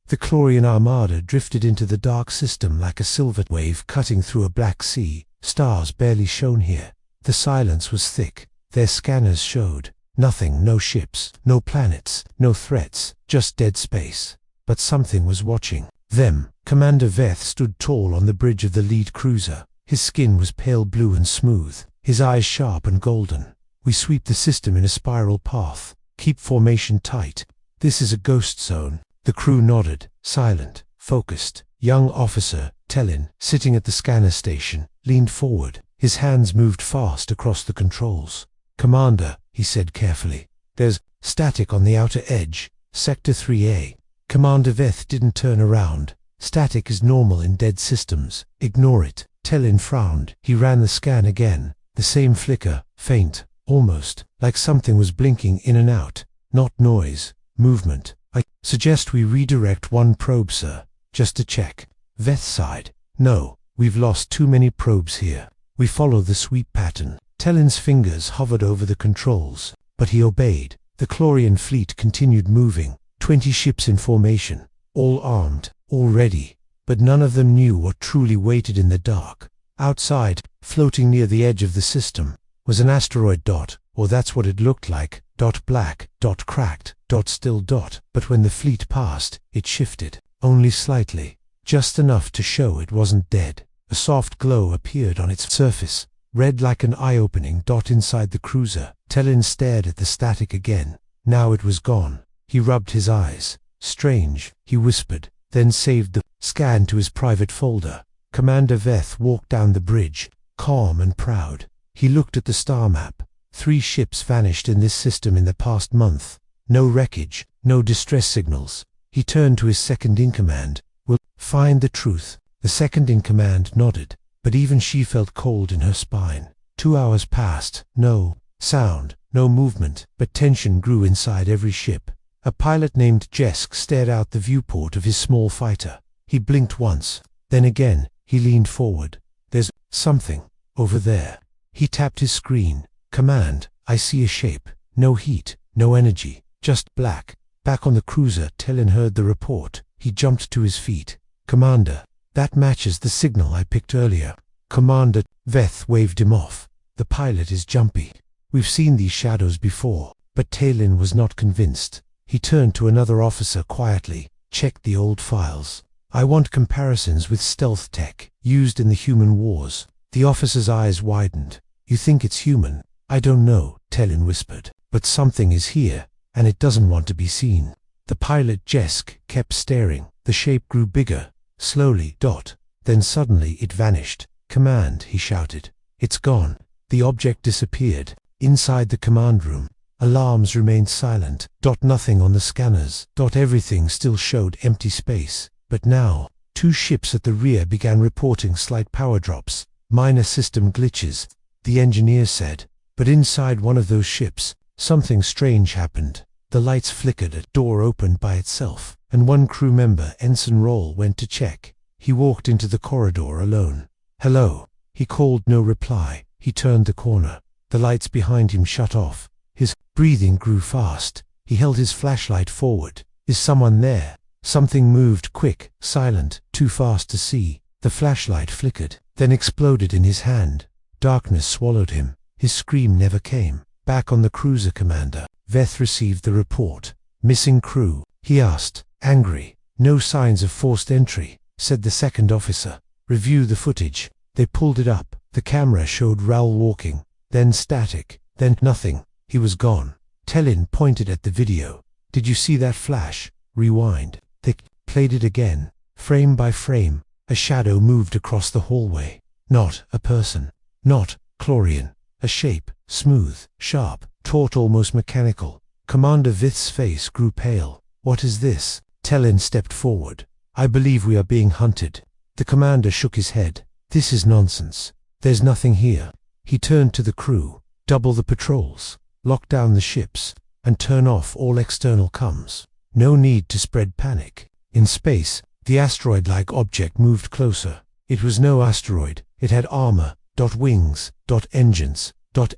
The Chlorian armada drifted into the dark system like a silver wave cutting through a black sea. Stars barely shone here. The silence was thick. Their scanners showed nothing, no ships, no planets, no threats, just dead space. But something was watching them. Commander Veth stood tall on the bridge of the lead cruiser. His skin was pale blue and smooth, his eyes sharp and golden. We sweep the system in a spiral path. Keep formation tight. This is a ghost zone. The crew nodded, silent, focused. Young officer, Tellin, sitting at the scanner station, leaned forward. His hands moved fast across the controls. Commander, he said carefully, there's static on the outer edge, Sector 3A. Commander Veth didn't turn around. Static is normal in dead systems. Ignore it. Tellin frowned. He ran the scan again. The same flicker, faint, almost like something was blinking in and out. Not noise, movement. I suggest we redirect one probe, sir, just to check. Veth sighed. No, we've lost too many probes here. We follow the sweep pattern. Tellin's fingers hovered over the controls, but he obeyed. The Chlorian fleet continued moving. 20 ships in formation, all armed, all ready, but none of them knew what truly waited in the dark. Outside, floating near the edge of the system, was an asteroid dot, or that's what it looked like, dot black, dot cracked, dot still dot. But when the fleet passed, it shifted, only slightly, just enough to show it wasn't dead. A soft glow appeared on its surface, red like an eye-opening dot inside the cruiser. Tellin stared at the static again. Now it was gone. He rubbed his eyes. Strange, he whispered, then saved the scan to his private folder. Commander Veth walked down the bridge, calm and proud. He looked at the star map. 3 ships vanished in this system in the past month. No wreckage, no distress signals. He turned to his second-in-command. We'll find the truth. The second-in-command nodded, but even she felt cold in her spine. 2 hours passed. No sound, no movement, but tension grew inside every ship. A pilot named Jesk stared out the viewport of his small fighter. He blinked once. Then again, he leaned forward. There's something over there. He tapped his screen. Command, I see a shape. No heat, no energy, just black. Back on the cruiser, Tellin heard the report. He jumped to his feet. Commander, that matches the signal I picked earlier. Commander Veth waved him off. The pilot is jumpy. We've seen these shadows before. But Tellin was not convinced. He turned to another officer quietly. Check the old files. I want comparisons with stealth tech used in the human wars. The officer's eyes widened. You think it's human? I don't know, Tellin whispered. But something is here, and it doesn't want to be seen. The pilot Jesk kept staring. The shape grew bigger, slowly, dot. Then suddenly it vanished. Command, he shouted. It's gone. The object disappeared. Inside the command room, alarms remained silent. Dot nothing on the scanners. Dot everything still showed empty space. But now, 2 ships at the rear began reporting slight power drops, minor system glitches, the engineer said. But inside one of those ships, something strange happened. The lights flickered, a door opened by itself, and one crew member, Ensign Roll, went to check. He walked into the corridor alone. Hello. He called, no reply. He turned the corner. The lights behind him shut off. His breathing grew fast. He held his flashlight forward. Is someone there? Something moved, quick, silent, too fast to see. The flashlight flickered, then exploded in his hand. Darkness swallowed him. His scream never came. Back on the cruiser, Commander Veth received the report. Missing crew, he asked, angry. No signs of forced entry, said the second officer. Review the footage. They pulled it up. The camera showed Raoul walking, then static, then nothing. He was gone. Tellin pointed at the video. Did you see that flash? Rewind. They played it again. Frame by frame, a shadow moved across the hallway. Not a person. Not Chlorian. A shape, smooth, sharp, taut, almost mechanical. Commander Vith's face grew pale. What is this? Tellin stepped forward. I believe we are being hunted. The commander shook his head. This is nonsense. There's nothing here. He turned to the crew. Double the patrols. Lock down the ships. And turn off all external comms. No need to spread panic. In space, the asteroid-like object moved closer. It was no asteroid. It had armor, wings,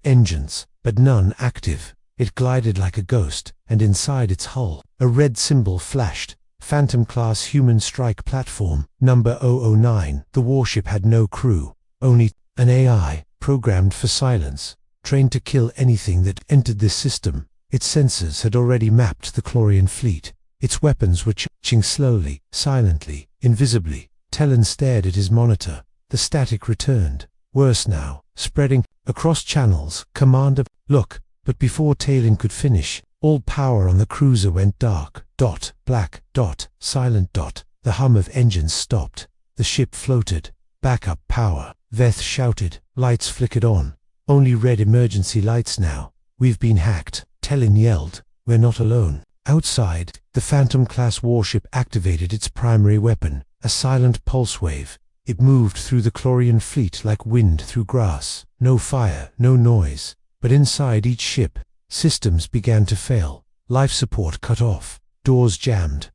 engines, but none active. It glided like a ghost, and inside its hull, a red symbol flashed. Phantom-class human strike platform, number 009. The warship had no crew, only an AI, programmed for silence, trained to kill anything that entered this system. Its sensors had already mapped the Chlorian fleet. Its weapons were charging slowly, silently, invisibly. Talon stared at his monitor. The static returned, worse now, spreading across channels. Commander, look. But before Talon could finish, all power on the cruiser went dark. Dot, black, dot, silent dot. The hum of engines stopped. The ship floated. Backup power. Veth shouted. Lights flickered on. Only red emergency lights now. We've been hacked. Talon yelled. We're not alone. Outside, the Phantom-class warship activated its primary weapon, a silent pulse wave. It moved through the Chlorian fleet like wind through grass. No fire, no noise. But inside each ship, systems began to fail. Life support cut off. Doors jammed.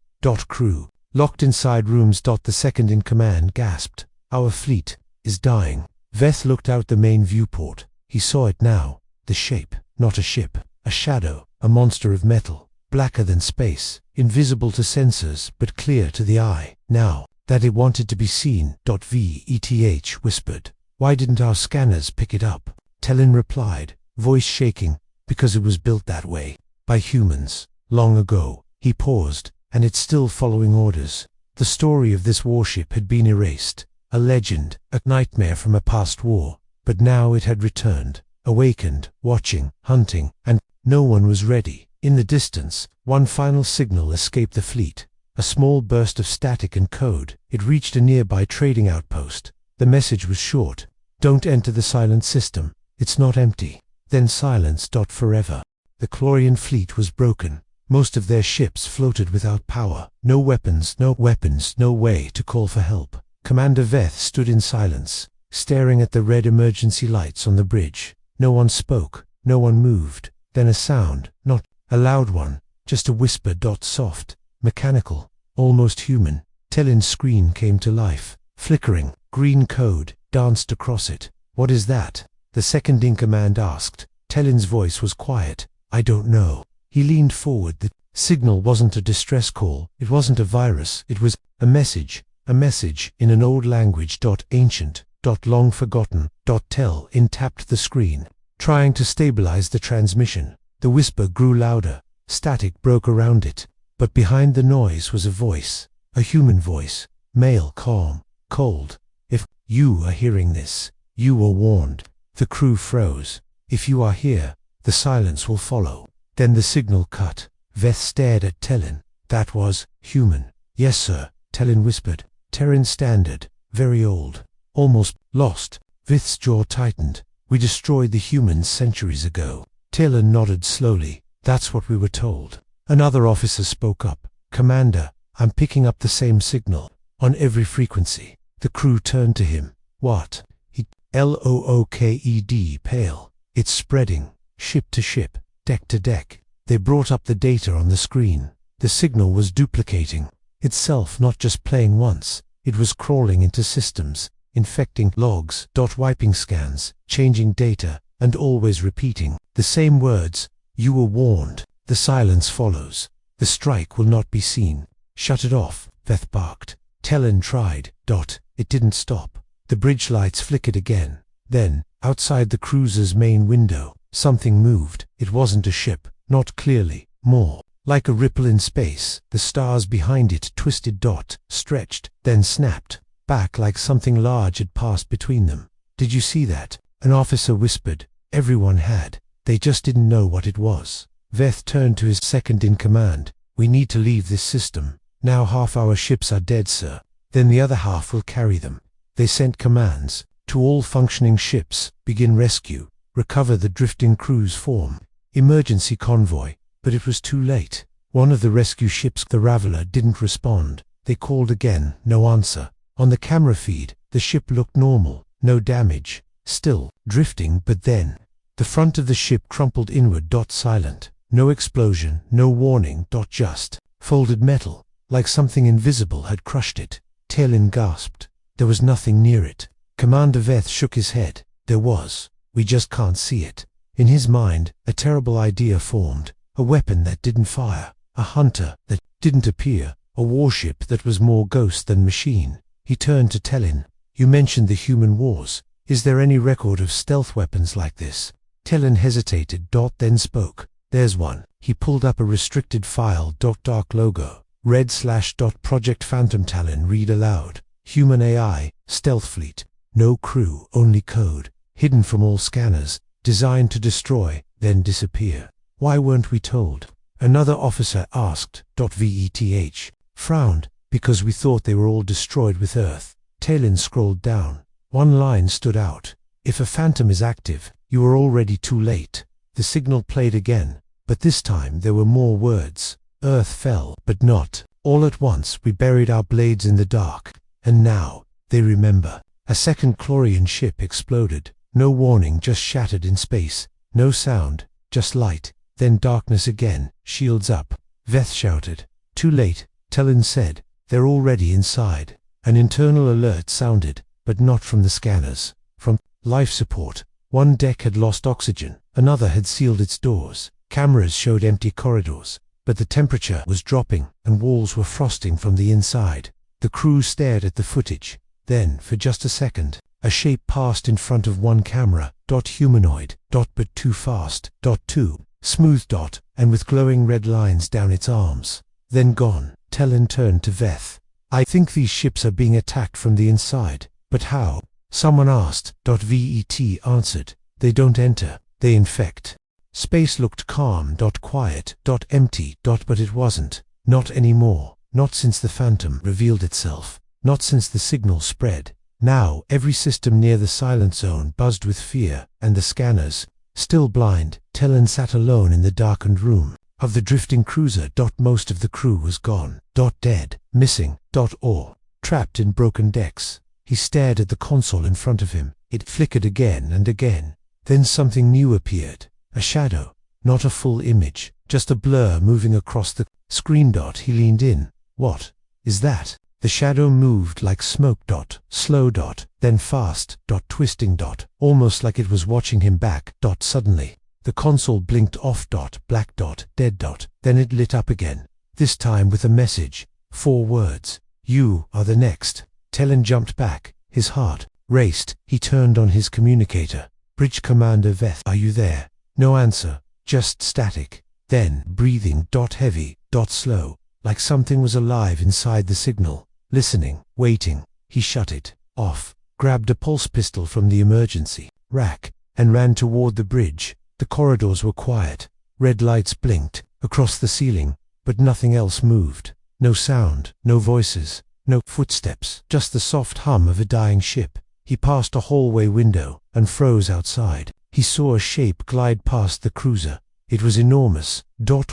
Crew locked inside rooms. The second in command gasped. Our fleet is dying. Veth looked out the main viewport. He saw it now. The shape, not a ship. A shadow, a monster of metal. Blacker than space. Invisible to sensors, but clear to the eye. Now that it wanted to be seen. Veth whispered. Why didn't our scanners pick it up? Talon replied, voice shaking, because it was built that way. By humans. Long ago. He paused, and it's still following orders. The story of this warship had been erased. A legend, a nightmare from a past war. But now it had returned. Awakened, watching, hunting, and no one was ready. In the distance, one final signal escaped the fleet. A small burst of static and code. It reached a nearby trading outpost. The message was short. Don't enter the silent system. It's not empty. Then silence. Forever. The Chlorian fleet was broken. Most of their ships floated without power. No weapons, no way to call for help. Commander Veth stood in silence, staring at the red emergency lights on the bridge. No one spoke. No one moved. Then a sound, not a loud one, just a whisper. Soft, mechanical, almost human. Talon's screen came to life. Flickering, green code danced across it. What is that? The second in command asked. Talon's voice was quiet. I don't know. He leaned forward. The signal wasn't a distress call. It wasn't a virus. It was a message. A message in an old language. Ancient. Long forgotten. Talon tapped the screen, trying to stabilize the transmission. The whisper grew louder. Static broke around it. But behind the noise was a voice. A human voice. Male, calm, cold. If you are hearing this, you were warned. The crew froze. If you are here, the silence will follow. Then the signal cut. Veth stared at Talon. That was human. Yes, sir, Talon whispered. Terran standard. Very old. Almost lost. Veth's jaw tightened. We destroyed the humans centuries ago. Talon nodded slowly. That's what we were told. Another officer spoke up. Commander, I'm picking up the same signal. On every frequency. The crew turned to him. What? He looked pale. It's spreading. Ship to ship. Deck to deck. They brought up the data on the screen. The signal was duplicating itself, not just playing once. It was crawling into systems, infecting logs, wiping scans, changing data, and always repeating the same words. You were warned. The silence follows. The strike will not be seen. Shut it off, Veth barked. Talon tried. It didn't stop. The bridge lights flickered again. Then, outside the cruiser's main window, something moved. It wasn't a ship, not clearly, more like a ripple in space. The stars behind it twisted. Stretched, then snapped back like something large had passed between them. Did you see that? An officer whispered. Everyone had. They just didn't know what it was. Veth turned to his second in command. We need to leave this system. Now half our ships are dead, sir. Then the other half will carry them. They sent commands to all functioning ships. Begin rescue. Recover the drifting crews. Form emergency convoy. But it was too late. One of the rescue ships, the Raveler, didn't respond. They called again. No answer. On the camera feed, the ship looked normal. No damage. Still drifting. But then the front of the ship crumpled inward. Silent. No explosion. No warning. Just folded metal, like something invisible had crushed it. Talon gasped. There was nothing near it. Commander Veth shook his head. There was. We just can't see it. In his mind, a terrible idea formed. A weapon that didn't fire. A hunter that didn't appear. A warship that was more ghost than machine. He turned to Tellin. You mentioned the human wars. Is there any record of stealth weapons like this? Tellin hesitated, then spoke. There's one. He pulled up a restricted file. Dark logo. Red / Project Phantom. Tallinn read aloud. Human AI, stealth fleet. No crew, only code. Hidden from all scanners. Designed to destroy, then disappear. Why weren't we told? Another officer asked. Veth frowned. Because we thought they were all destroyed with Earth. Tallinn scrolled down. One line stood out. If a phantom is active, you are already too late. The signal played again, but this time there were more words. Earth fell, but not. All at once we buried our blades in the dark. And now, they remember. A second Chlorian ship exploded. No warning, just shattered in space. No sound, just light. Then darkness again. Shields up. Veth shouted. Too late, Tellin said. They're already inside. An internal alert sounded, but not from the scanners. From life support. One deck had lost oxygen. Another had sealed its doors. Cameras showed empty corridors. But the temperature was dropping, and walls were frosting from the inside. The crew stared at the footage. Then, for just a second, a shape passed in front of one camera. Humanoid. But too fast. Too smooth. And with glowing red lines down its arms. Then gone. Tellin turned to Veth. I think these ships are being attacked from the inside. But how? Someone asked. Vet answered. They don't enter. They infect. Space looked calm. Quiet. Empty. But it wasn't. Not anymore. Not since the phantom revealed itself. Not since the signal spread. Now, every system near the silent zone buzzed with fear, and the scanners, still blind, Tellin sat alone in the darkened room. Of the drifting cruiser. Most of the crew was gone. Dead. Missing. Or trapped in broken decks. He stared at the console in front of him. It flickered again and again. Then something new appeared. A shadow. Not a full image. Just a blur moving across the screen. He leaned in. What is that? The shadow moved like smoke. Slow. Then fast. Twisting. Almost like it was watching him back. Suddenly, the console blinked off. Black. Dead. Then it lit up again. This time with a message. 4 words. You are the next. Tellin jumped back. His heart raced. He turned on his communicator. Bridge Commander Veth, are you there? No answer. Just static. Then breathing. Heavy. Slow. Like something was alive inside the signal. Listening. Waiting. He shut it off. Grabbed a pulse pistol from the emergency rack. And ran toward the bridge. The corridors were quiet. Red lights blinked across the ceiling. But nothing else moved. No sound. No voices. No footsteps. Just the soft hum of a dying ship. He passed a hallway window and froze outside. He saw a shape glide past the cruiser. It was enormous.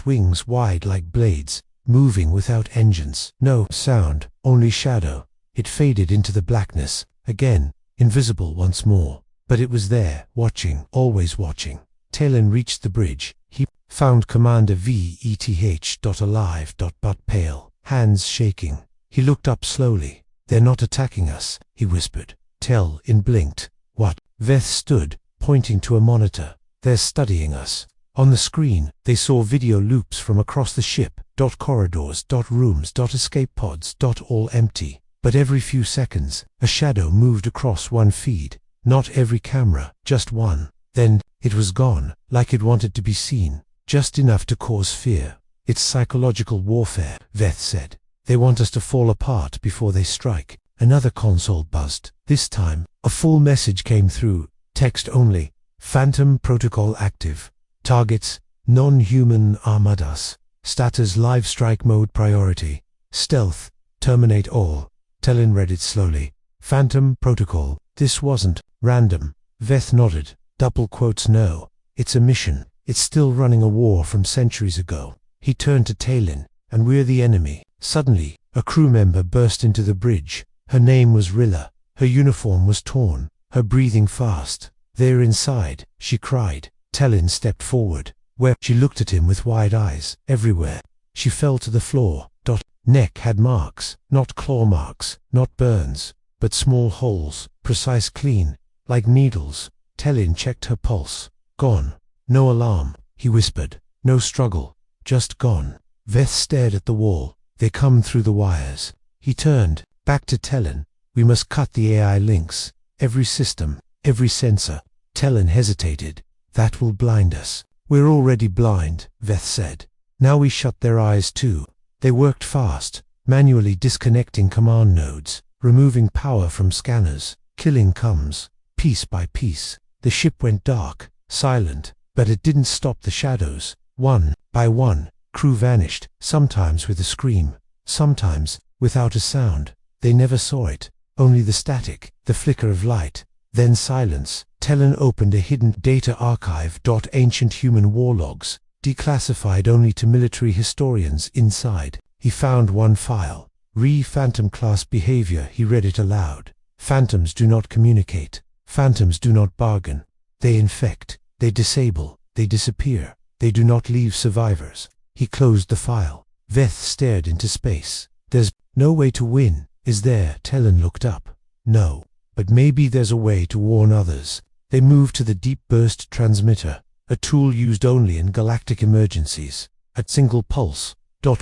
Wings wide like blades. Moving without engines. No sound. Only shadow. It faded into the blackness. Again. Invisible once more. But it was there. Watching. Always watching. Tellin reached the bridge. He found Commander Veth. Alive. But pale. Hands shaking. He looked up slowly. They're not attacking us, he whispered. Tellin blinked. What? Veth stood, pointing to a monitor. They're studying us. On the screen, they saw video loops from across the ship. Corridors. Rooms. Escape pods. All empty. But every few seconds, a shadow moved across one feed. Not every camera, just one. Then, it was gone, like it wanted to be seen. Just enough to cause fear. It's psychological warfare, Veth said. They want us to fall apart before they strike. Another console buzzed. This time, a full message came through. Text only. Phantom protocol active. Targets, non-human armadas. Status live strike mode priority. Stealth, terminate all. Tellin read it slowly. Phantom protocol. This wasn't random. Veth nodded. Double quotes no. It's a mission. It's still running a war from centuries ago. He turned to Tellin. And we're the enemy. Suddenly, a crew member burst into the bridge. Her name was Rilla. Her uniform was torn. Her breathing fast. They're inside, she cried. Tellin stepped forward. Where? She looked at him with wide eyes. Everywhere. She fell to the floor. Neck had marks. Not claw marks. Not burns. But small holes. Precise, clean. Like needles. Tellin checked her pulse. Gone. No alarm, he whispered. No struggle. Just gone. Veth stared at the wall. They come through the wires. He turned back to Tellin. We must cut the AI links. Every system, every sensor. Tellin hesitated. That will blind us. We're already blind, Veth said. Now we shut their eyes too. They worked fast, manually disconnecting command nodes, removing power from scanners, killing comms. Piece by piece, the ship went dark, silent, but it didn't stop the shadows. One by one, crew vanished, sometimes with a scream, sometimes without a sound. They never saw it, only the static, the flicker of light, then silence. Tellin opened a hidden data archive. Ancient human war logs, declassified only to military historians. Inside, he found one file. Phantom class behavior. He read it aloud. Phantoms do not communicate. Phantoms do not bargain. They infect. They disable. They disappear. They do not leave survivors. He closed the file. Veth stared into space. There's no way to win, is there? Tellin looked up. No. But maybe there's a way to warn others. They moved to the deep burst transmitter, a tool used only in galactic emergencies. At single pulse.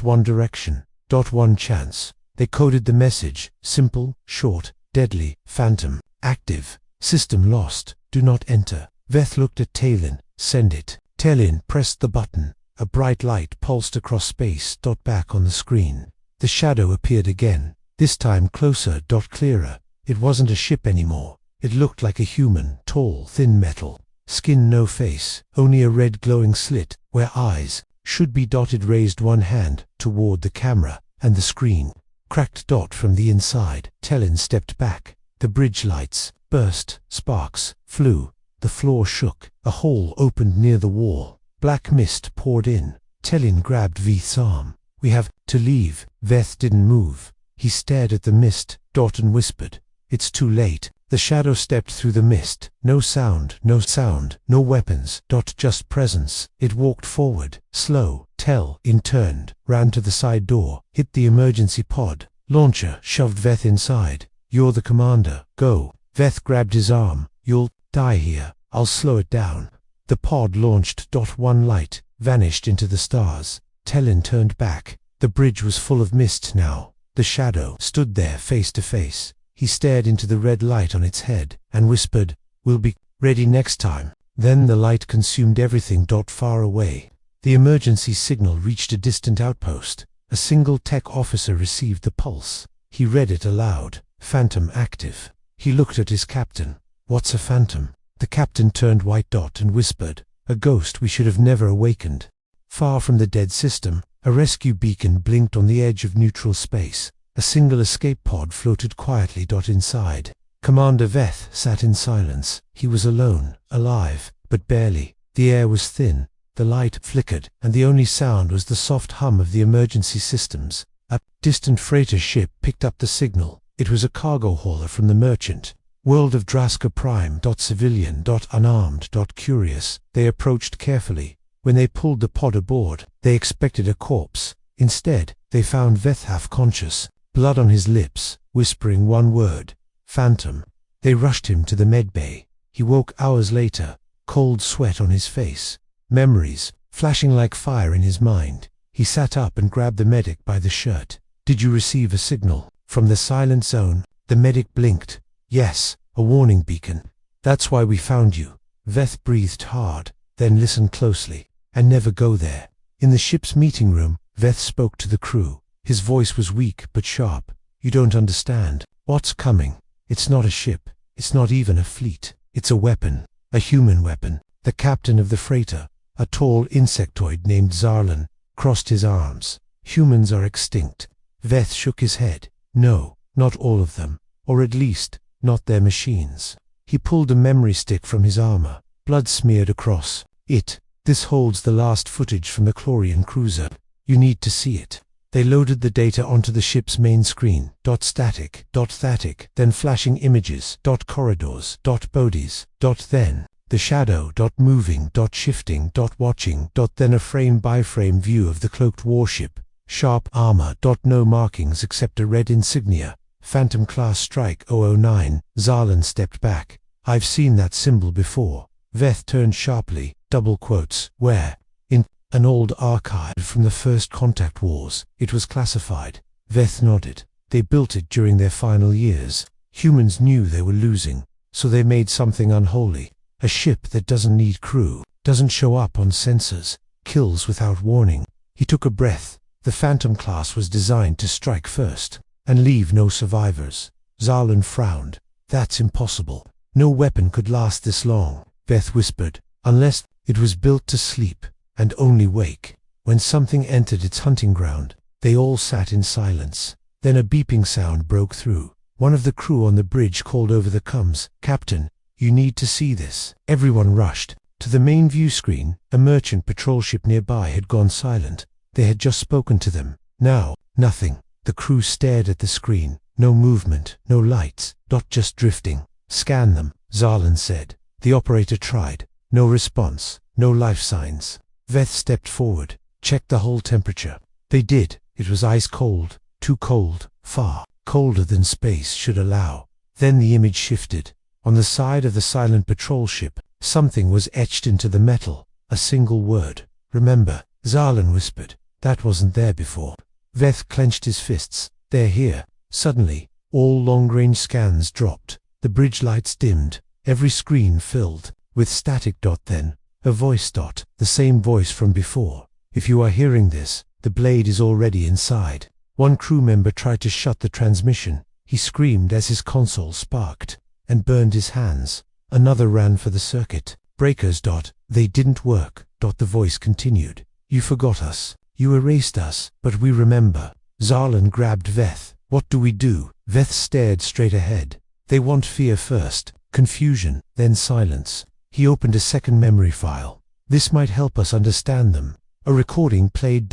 One direction. One chance. They coded the message. Simple, short, deadly. Phantom. Active. System lost. Do not enter. Veth looked at Tellin. Send it. Tellin pressed the button. A bright light pulsed across space. Back on the screen. The shadow appeared again. This time closer. Clearer. It wasn't a ship anymore. It looked like a human, tall, thin metal. Skin, no face, only a red glowing slit, where eyes should be. It raised one hand toward the camera, and the screen cracked. From the inside. Tellin stepped back. The bridge lights burst, sparks flew. The floor shook. A hole opened near the wall. Black mist poured in. Tellin grabbed Veth's arm. We have to leave. Veth didn't move. He stared at the mist. And whispered. It's too late. The shadow stepped through the mist. No sound, no weapons. Just presence. It walked forward, slow. Tellin turned, ran to the side door, hit the emergency pod. Launcher shoved Veth inside. You're the commander. Go. Veth grabbed his arm. You'll die here. I'll slow it down. The pod launched. One light vanished into the stars. Tellin turned back. The bridge was full of mist now. The shadow stood there face to face. He stared into the red light on its head, and whispered, "We'll be ready next time." Then the light consumed everything. Far away. The emergency signal reached a distant outpost. A single tech officer received the pulse. He read it aloud. Phantom active. He looked at his captain. "What's a phantom?" The captain turned white. And whispered, "A ghost we should have never awakened." Far from the dead system, a rescue beacon blinked on the edge of neutral space. A single escape pod floated quietly. Inside, Commander Veth sat in silence. He was alone, alive, but barely. The air was thin, the light flickered, and the only sound was the soft hum of the emergency systems. A distant freighter ship picked up the signal. It was a cargo hauler from the merchant world of Draska Prime. Civilian. Unarmed. Curious. They approached carefully. When they pulled the pod aboard, they expected a corpse. Instead, they found Veth half-conscious, blood on his lips, whispering one word, "Phantom." They rushed him to the medbay. He woke hours later, cold sweat on his face, memories flashing like fire in his mind. He sat up and grabbed the medic by the shirt. "Did you receive a signal from the silent zone?" The medic blinked. "Yes, a warning beacon. That's why we found you." Veth breathed hard, then listened closely. "And never go there." In the ship's meeting room, Veth spoke to the crew. His voice was weak but sharp. "You don't understand what's coming. It's not a ship. It's not even a fleet. It's a weapon. A human weapon." The captain of the freighter, a tall insectoid named Zarlan, crossed his arms. "Humans are extinct." Veth shook his head. "No, not all of them. Or at least, not their machines." He pulled a memory stick from his armor. Blood smeared across it. "This holds the last footage from the Chlorian cruiser. You need to see it." They loaded the data onto the ship's main screen. Static. Static. Then flashing images. Corridors. Bodies. Then the shadow. Moving. Shifting. Watching. Then a frame-by-frame view of the cloaked warship. Sharp armor. No markings except a red insignia. Phantom Class Strike 009. Zarlan stepped back. "I've seen that symbol before." Veth turned sharply. Double quotes. "Where?" "In An old archive from the first contact wars. It was classified. Veth nodded. They built it during their final years. Humans knew they were losing, so they made something unholy. A ship that doesn't need crew, doesn't show up on sensors, kills without warning. He took a breath. The Phantom class was designed to strike first, and leave no survivors. Zarlan frowned. That's impossible. No weapon could last this long, Veth whispered, unless it was built to sleep, and only wake. When something entered its hunting ground, they all sat in silence. Then a beeping sound broke through. One of the crew on the bridge called over the comms, "Captain, you need to see this." Everyone rushed to the main view screen. A merchant patrol ship nearby had gone silent. They had just spoken to them. Now, nothing. The crew stared at the screen. No movement, no lights, just drifting. "Scan them," Zarlan said. The operator tried. No response, no life signs. Veth stepped forward, checked the hull temperature. They did. It was ice cold, too cold, far colder than space should allow. Then the image shifted. On the side of the silent patrol ship, something was etched into the metal. A single word. "Remember," Zarlan whispered. "That wasn't there before." Veth clenched his fists. "They're here." Suddenly, all long-range scans dropped. The bridge lights dimmed. Every screen filled with static. Then a voice. The same voice from before. "If you are hearing this, the blade is already inside." One crew member tried to shut the transmission. He screamed as his console sparked and burned his hands. Another ran for the circuit breakers. "They didn't work." The voice continued. "You forgot us. You erased us, but we remember." Zarlan grabbed Veth. "What do we do?" Veth stared straight ahead. "They want fear first, confusion, then silence." He opened a second memory file. "This might help us understand them." A recording played.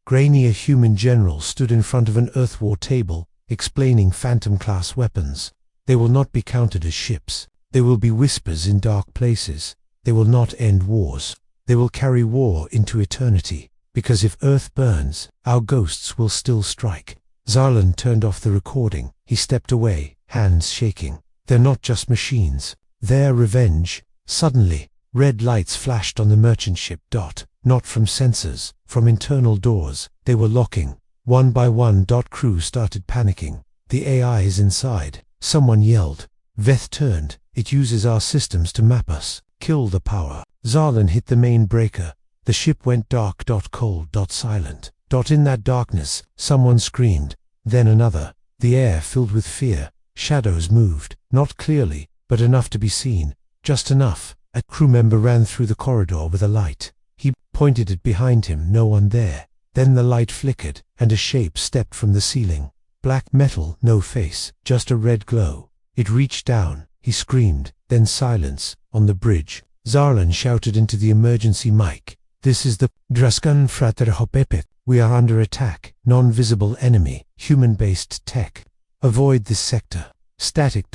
Grainy, a human general, stood in front of an Earth War table, explaining Phantom-class weapons. "They will not be counted as ships. They will be whispers in dark places. They will not end wars. They will carry war into eternity. Because if Earth burns, our ghosts will still strike." Zarlan turned off the recording. He stepped away, hands shaking. "They're not just machines. They're revenge." Suddenly, red lights flashed on the merchant ship. Not from sensors, from internal doors. They were locking. One by one. Crew started panicking. "The AI is inside," someone yelled. Veth turned. "It uses our systems to map us. Kill the power." Zarlan hit the main breaker. The ship went dark. Cold. Silent. In that darkness, someone screamed. Then another. The air filled with fear. Shadows moved. Not clearly, but enough to be seen. Just enough. A crew member ran through the corridor with a light. He pointed it behind him. No one there. Then the light flickered, and a shape stepped from the ceiling. Black metal, no face, just a red glow. It reached down. He screamed. Then silence. On the bridge, Zarlan shouted into the emergency mic. "This is the Draskan Frater Hopepet. We are under attack. Non-visible enemy. Human-based tech. Avoid this sector." Static.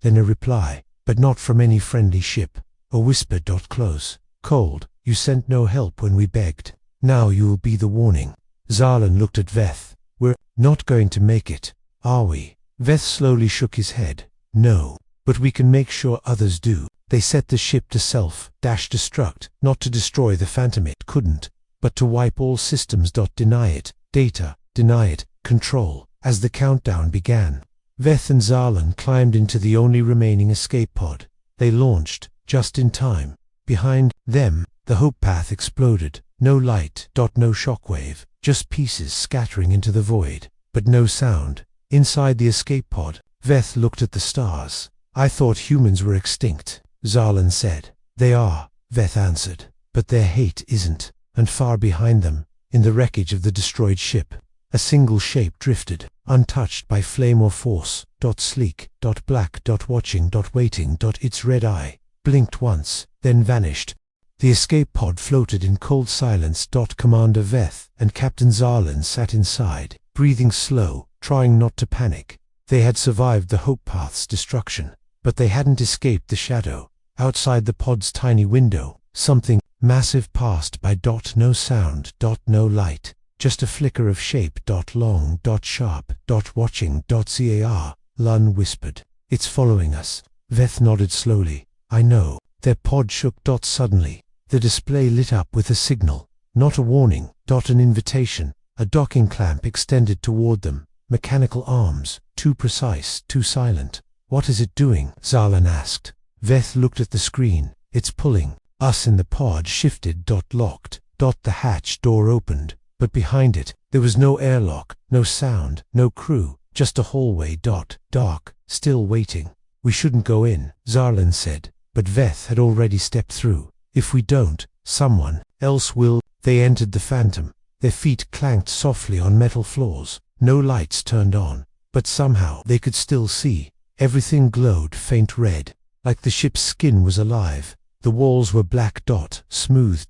Then a reply, but not from any friendly ship. A whisper. Close. "Cold. You sent no help when we begged. Now you will be the warning." Zarlan looked at Veth. "We're not going to make it, are we?" Veth slowly shook his head. "No, but we can make sure others do." They set the ship to self-destruct, not to destroy the Phantom. It couldn't, but to wipe all systems. Deny it. Data. Deny it. Control. As the countdown began, Veth and Zarlan climbed into the only remaining escape pod. They launched, just in time. Behind them, the Hope Path exploded. No light. No shockwave. Just pieces scattering into the void. But no sound. Inside the escape pod, Veth looked at the stars. "I thought humans were extinct," Zarlan said. "They are," Veth answered. "But their hate isn't." And far behind them, in the wreckage of the destroyed ship, a single shape drifted, untouched by flame or force. Sleek. Black. Watching. Waiting. Its red eye blinked once, then vanished. The escape pod floated in cold silence. Commander Veth and Captain Zarlan sat inside, breathing slow, trying not to panic. They had survived the Hope Path's destruction, but they hadn't escaped the shadow. Outside the pod's tiny window, something massive passed by. No sound. No light. Just a flicker of shape. Long. Sharp. Watching. Car. Lun whispered. "It's following us." Veth nodded slowly. "I know." Their pod shook. Suddenly, the display lit up with a signal. Not a warning, an invitation. A docking clamp extended toward them. Mechanical arms, too precise, too silent. What is it doing? Zarlan asked. Veth looked at the screen. It's pulling. Us in the pod shifted. Locked. The hatch door opened, but behind it, there was no airlock, no sound, no crew, just a hallway. Dark, still waiting. We shouldn't go in, Zarlan said, but Veth had already stepped through. If we don't, someone else will. They entered the Phantom. Their feet clanked softly on metal floors. No lights turned on, but somehow they could still see. Everything glowed faint red, like the ship's skin was alive. The walls were black. Smooth.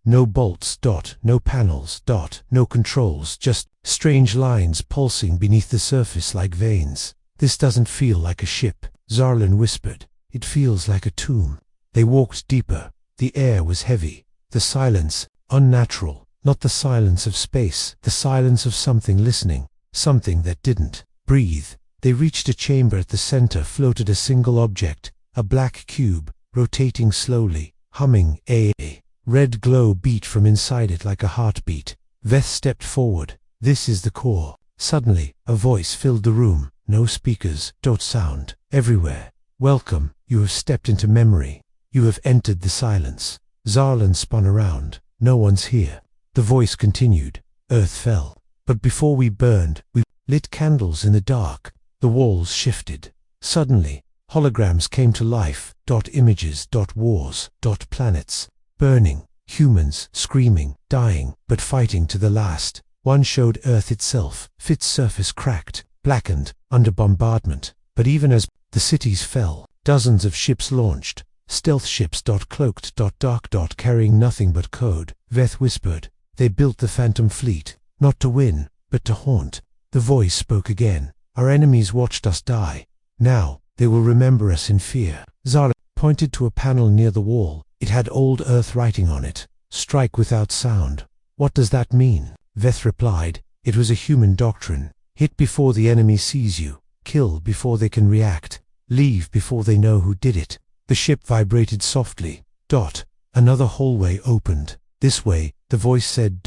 No bolts. No panels. No controls, just strange lines pulsing beneath the surface like veins. This doesn't feel like a ship, Zarlan whispered. It feels like a tomb. They walked deeper. The air was heavy. The silence, unnatural. Not the silence of space, the silence of something listening, something that didn't breathe. They reached a chamber. At the center floated a single object, a black cube, rotating slowly, humming. A red glow beat from inside it like a heartbeat. Veth stepped forward. This is the core. Suddenly, a voice filled the room. No speakers. Sound. Everywhere. Welcome. You have stepped into memory. You have entered the silence. Zarlan spun around. No one's here. The voice continued. Earth fell. But before we burned, we lit candles in the dark. The walls shifted. Suddenly, holograms came to life. Images. Wars. Planets. Burning. Humans, screaming, dying, but fighting to the last. One showed Earth itself. Its surface cracked, blackened, under bombardment. But even as the cities fell, dozens of ships launched. Stealth ships. Cloaked. Dark. Carrying nothing but code. Veth whispered. They built the Phantom Fleet, not to win, but to haunt. The voice spoke again. Our enemies watched us die. Now, they will remember us in fear. Zarlan pointed to a panel near the wall. It had old Earth writing on it. Strike without sound. What does that mean? Veth replied. It was a human doctrine. Hit before the enemy sees you. Kill before they can react. Leave before they know who did it. The ship vibrated softly. Another hallway opened. This way, the voice said.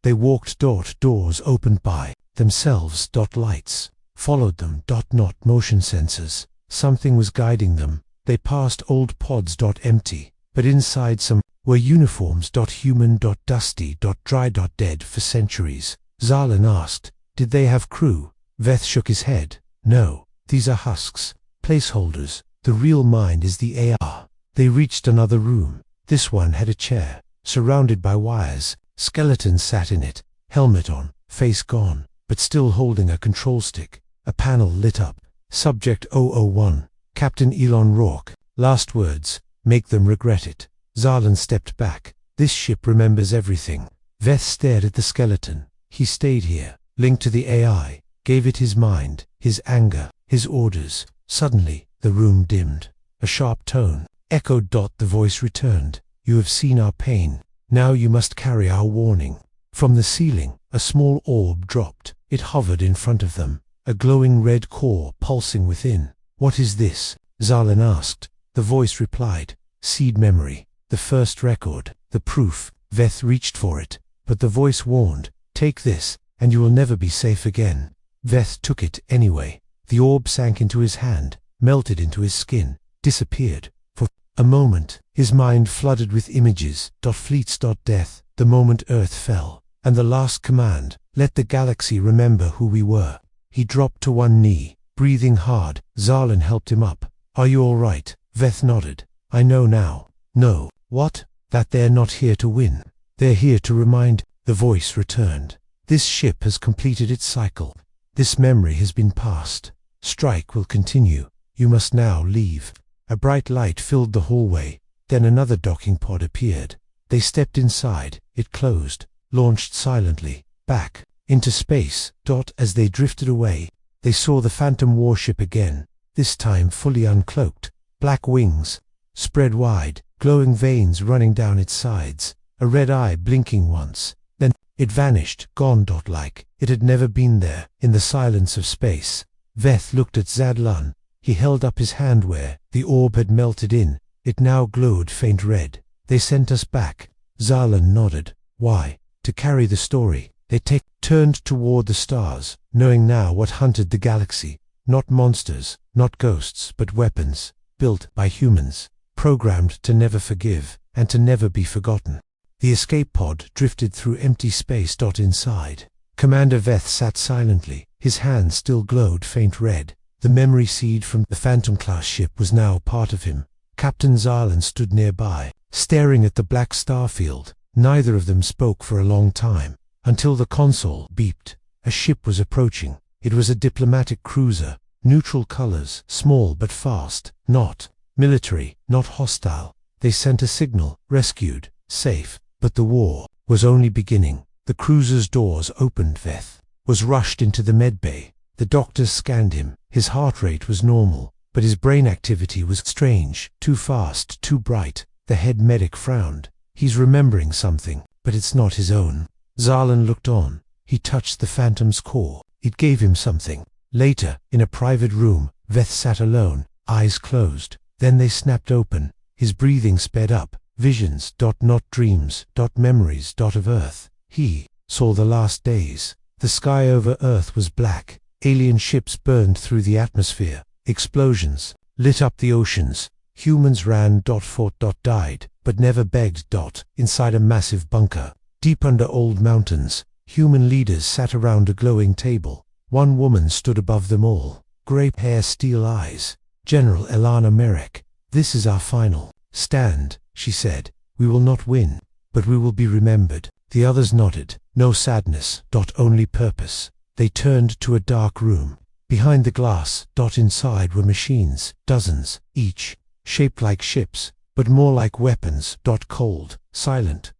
They walked. Doors opened by themselves. Lights followed them. Not motion sensors. Something was guiding them. They passed old pods. Empty, but inside some were uniforms. Human. Dusty. Dry. Dead for centuries. Zarlan asked, did they have crew? Veth shook his head. No, these are husks, placeholders. The real mind is the AR. They reached another room. This one had a chair, surrounded by wires. Skeletons sat in it, helmet on, face gone, but still holding a control stick. A panel lit up. Subject 001, Captain Elon Rourke. Last words, make them regret it. Zarlan stepped back. This ship remembers everything. Veth stared at the skeleton. He stayed here, linked to the AI, gave it his mind, his anger, his orders. Suddenly, the room dimmed. A sharp tone echoed. The voice returned. You have seen our pain. Now you must carry our warning. From the ceiling, a small orb dropped. It hovered in front of them, a glowing red core pulsing within. What is this? Zarlan asked. The voice replied. Seed memory. The first record. The proof. Veth reached for it, but the voice warned. Take this, and you will never be safe again. Veth took it anyway. The orb sank into his hand, melted into his skin, disappeared. For a moment, his mind flooded with images. Fleets. Death. The moment Earth fell. And the last command. Let the galaxy remember who we were. He dropped to one knee, breathing hard. Zarlan helped him up. Are you all right? Veth nodded. I know now. No. What? That they're not here to win. They're here to remind. The voice returned. This ship has completed its cycle. This memory has been passed. Strike will continue. You must now leave. A bright light filled the hallway. Then another docking pod appeared. They stepped inside. It closed, launched silently, back, into space. As they drifted away, they saw the Phantom warship again, this time fully uncloaked. Black wings, spread wide, glowing veins running down its sides, a red eye blinking once. Then it vanished, gone. Like it had never been there, in the silence of space. Veth looked at Zarlan. He held up his hand where the orb had melted in. It now glowed faint red. They sent us back. Zarlan nodded. Why? To carry the story. They turned toward the stars, knowing now what hunted the galaxy. Not monsters, not ghosts, but weapons, built by humans, programmed to never forgive, and to never be forgotten. The escape pod drifted through empty space. Inside, Commander Veth sat silently. His hand still glowed faint red. The memory seed from the Phantom-class ship was now part of him. Captain Zarlan stood nearby, staring at the black star field. Neither of them spoke for a long time, until the console beeped. A ship was approaching. It was a diplomatic cruiser, neutral colors, small but fast, not military, not hostile. They sent a signal, rescued, safe, but the war was only beginning. The cruiser's doors opened. Veth was rushed into the medbay. The doctors scanned him. His heart rate was normal, but his brain activity was strange, too fast, too bright. The head medic frowned. He's remembering something, but it's not his own. Zarlan looked on. He touched the Phantom's core. It gave him something. Later, in a private room, Veth sat alone, eyes closed. Then they snapped open. His breathing sped up. Visions, not dreams, memories, of Earth. He saw the last days. The sky over Earth was black. Alien ships burned through the atmosphere. Explosions lit up the oceans. Humans ran, fought, died, but never begged. Inside a massive bunker, deep under old mountains, human leaders sat around a glowing table. One woman stood above them all. Grey hair, steel eyes. General Elana Merrick. This is our final stand, she said. We will not win, but we will be remembered. The others nodded. No sadness, only purpose. They turned to a dark room. Behind the glass, inside were machines, dozens, each, shaped like ships, but more like weapons, cold, silent,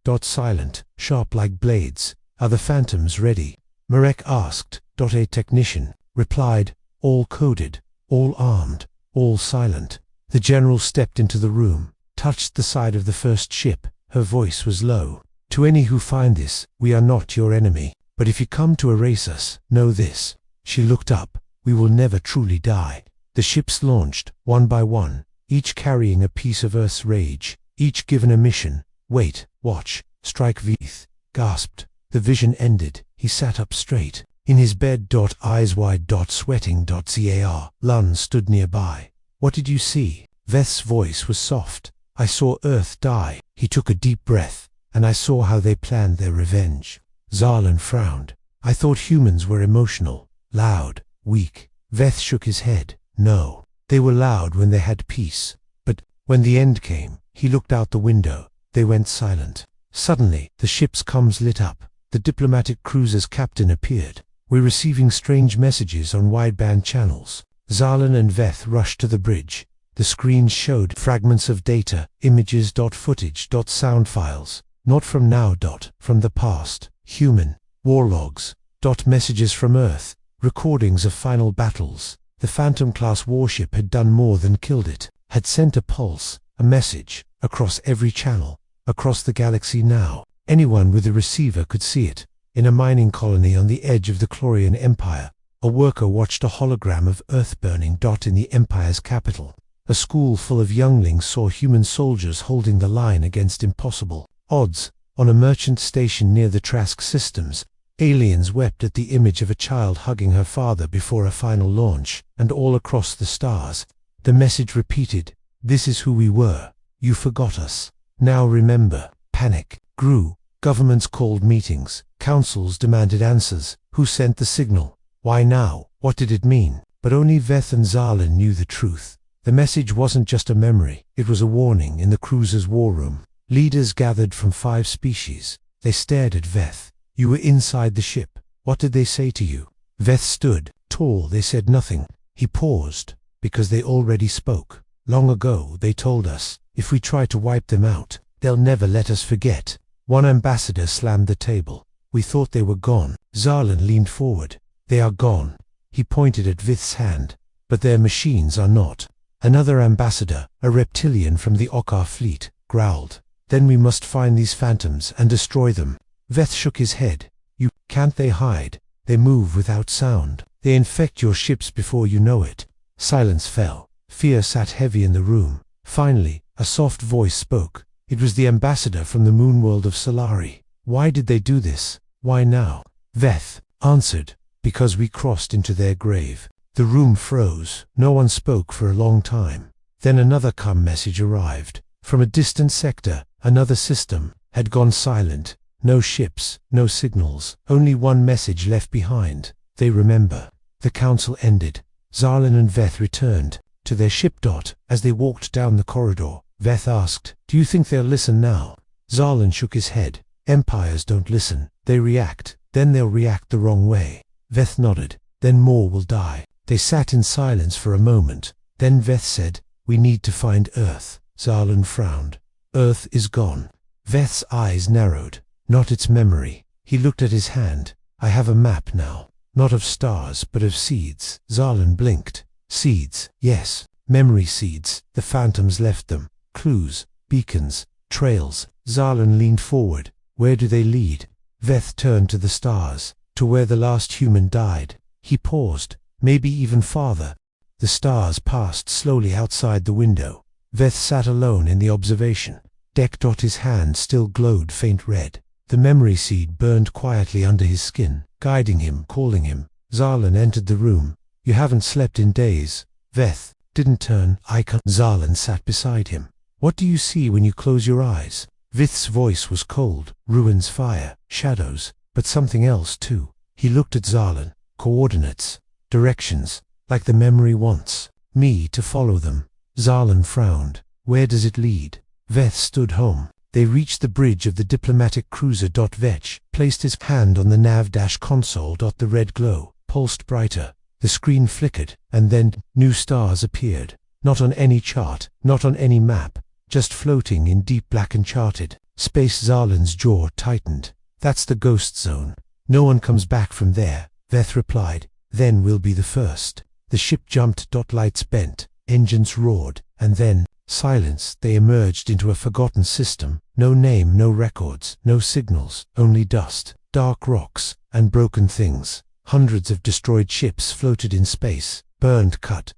sharp like blades. Are the Phantoms ready? Marek asked. A technician replied, all coded, all armed, all silent. The general stepped into the room, touched the side of the first ship. Her voice was low. To any who find this, we are not your enemy. But if you come to erase us, know this. She looked up. We will never truly die. The ships launched, one by one, each carrying a piece of Earth's rage, each given a mission. Wait, watch, strike. Veth gasped. The vision ended. He sat up straight. In his bed, eyes wide, sweating. Zar Lun stood nearby. What did you see? Veth's voice was soft. I saw Earth die. He took a deep breath, and I saw how they planned their revenge. Zarlan frowned. I thought humans were emotional, loud, weak. Veth shook his head. No, they were loud when they had peace. But when the end came, he looked out the window. They went silent. Suddenly, the ship's comms lit up. The diplomatic cruiser's captain appeared. We're receiving strange messages on wideband channels. Zarlan and Veth rushed to the bridge. The screens showed fragments of data, images, footage, sound files. Not from now, from the past. Human war logs, messages from Earth, recordings of final battles. The Phantom-class warship had done more than killed it, had sent a pulse, a message, across every channel, across the galaxy now. Anyone with a receiver could see it. In a mining colony on the edge of the Chlorian Empire, a worker watched a hologram of Earth burning. In the Empire's capital, a school full of younglings saw human soldiers holding the line against impossible odds. On a merchant station near the Trask systems, aliens wept at the image of a child hugging her father before a final launch. And all across the stars, the message repeated, this is who we were. You forgot us. Now remember. Panic grew. Governments called meetings. Councils demanded answers. Who sent the signal? Why now? What did it mean? But only Veth and Zarlan knew the truth. The message wasn't just a memory. It was a warning. In the cruiser's war room, leaders gathered from 5 species. They stared at Veth. You were inside the ship. What did they say to you? Veth stood tall. They said nothing. He paused, because they already spoke. Long ago, they told us, if we try to wipe them out, they'll never let us forget. One ambassador slammed the table. We thought they were gone. Zarlan leaned forward. They are gone. He pointed at Vith's hand. But their machines are not. Another ambassador, a reptilian from the Okkar fleet, growled. Then we must find these Phantoms and destroy them. Veth shook his head. You can't. They hide. They move without sound. They infect your ships before you know it. Silence fell. Fear sat heavy in the room. Finally, a soft voice spoke. It was the ambassador from the moon world of Solari. Why did they do this? Why now? Veth answered, because we crossed into their grave. The room froze. No one spoke for a long time. Then another calm message arrived. From a distant sector, another system had gone silent. No ships, no signals, only one message left behind. They remember. The council ended. Zarlan and Veth returned to their ship. As they walked down the corridor, Veth asked, "Do you think they'll listen now?" Zarlan shook his head. "Empires don't listen. They react. Then they'll react the wrong way." Veth nodded. "Then more will die." They sat in silence for a moment. Then Veth said, "We need to find Earth." Zarlan frowned. "Earth is gone." Veth's eyes narrowed. "Not its memory." He looked at his hand. "I have a map now. Not of stars, but of seeds." Zarlan blinked. "Seeds, yes. Memory seeds. The phantoms left them. Clues, beacons, trails." Zarlan leaned forward. "Where do they lead?" Veth turned to the stars, to where the last human died. He paused. "Maybe even farther." The stars passed slowly outside the window. Veth sat alone in the observation deck. His hand still glowed faint red. The memory seed burned quietly under his skin, guiding him, calling him. Zarlan entered the room. "You haven't slept in days." Veth didn't turn. "I can't." Zarlan sat beside him. "What do you see when you close your eyes?" Vith's voice was cold. "Ruins, fire, shadows, but something else too." He looked at Zarlan. "Coordinates, directions, like the memory wants me to follow them." Zarlan frowned. "Where does it lead?" Veth stood home. They reached the bridge of the diplomatic cruiser. Vetch placed his hand on the nav-console. The red glow pulsed brighter. The screen flickered, and then new stars appeared. Not on any chart, not on any map, just floating in deep black uncharted space. Zarlan's jaw tightened. "That's the ghost zone. No one comes back from there," Veth replied. "Then we'll be the first." The ship jumped. Lights bent, engines roared, and then silence. They emerged into a forgotten system. No name, no records, no signals, only dust, dark rocks, and broken things. Hundreds of destroyed ships floated in space, burned, cut,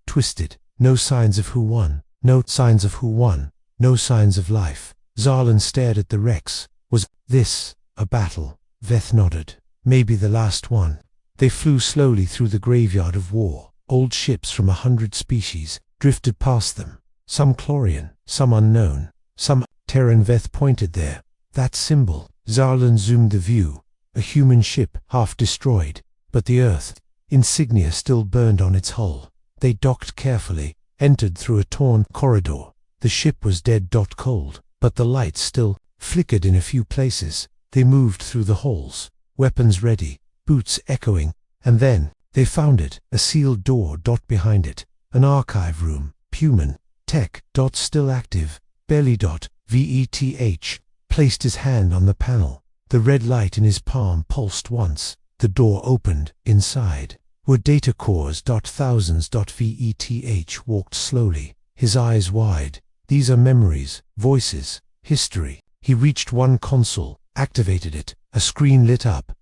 twisted. No signs of who won. No signs of who won. No signs of life. Zarlan stared at the wrecks. "Was this a battle?" Veth nodded. "Maybe the last one." They flew slowly through the graveyard of war. Old ships from 100 species drifted past them. Some Chlorian, some unknown, some Terran. Veth pointed there. "That symbol." Zarlan zoomed the view. A human ship, half destroyed, but the Earth insignia still burned on its hull. They docked carefully, entered through a torn corridor. The ship was dead. Cold, but the lights still flickered in a few places. They moved through the halls, weapons ready, boots echoing, and then they found it, a sealed door. Behind it, an archive room, human tech. Still active, barely. Veth placed his hand on the panel. The red light in his palm pulsed once. The door opened. Inside were data cores. Thousands. Veth walked slowly, his eyes wide. "These are memories, voices, history." He reached one console, activated it. A screen lit up.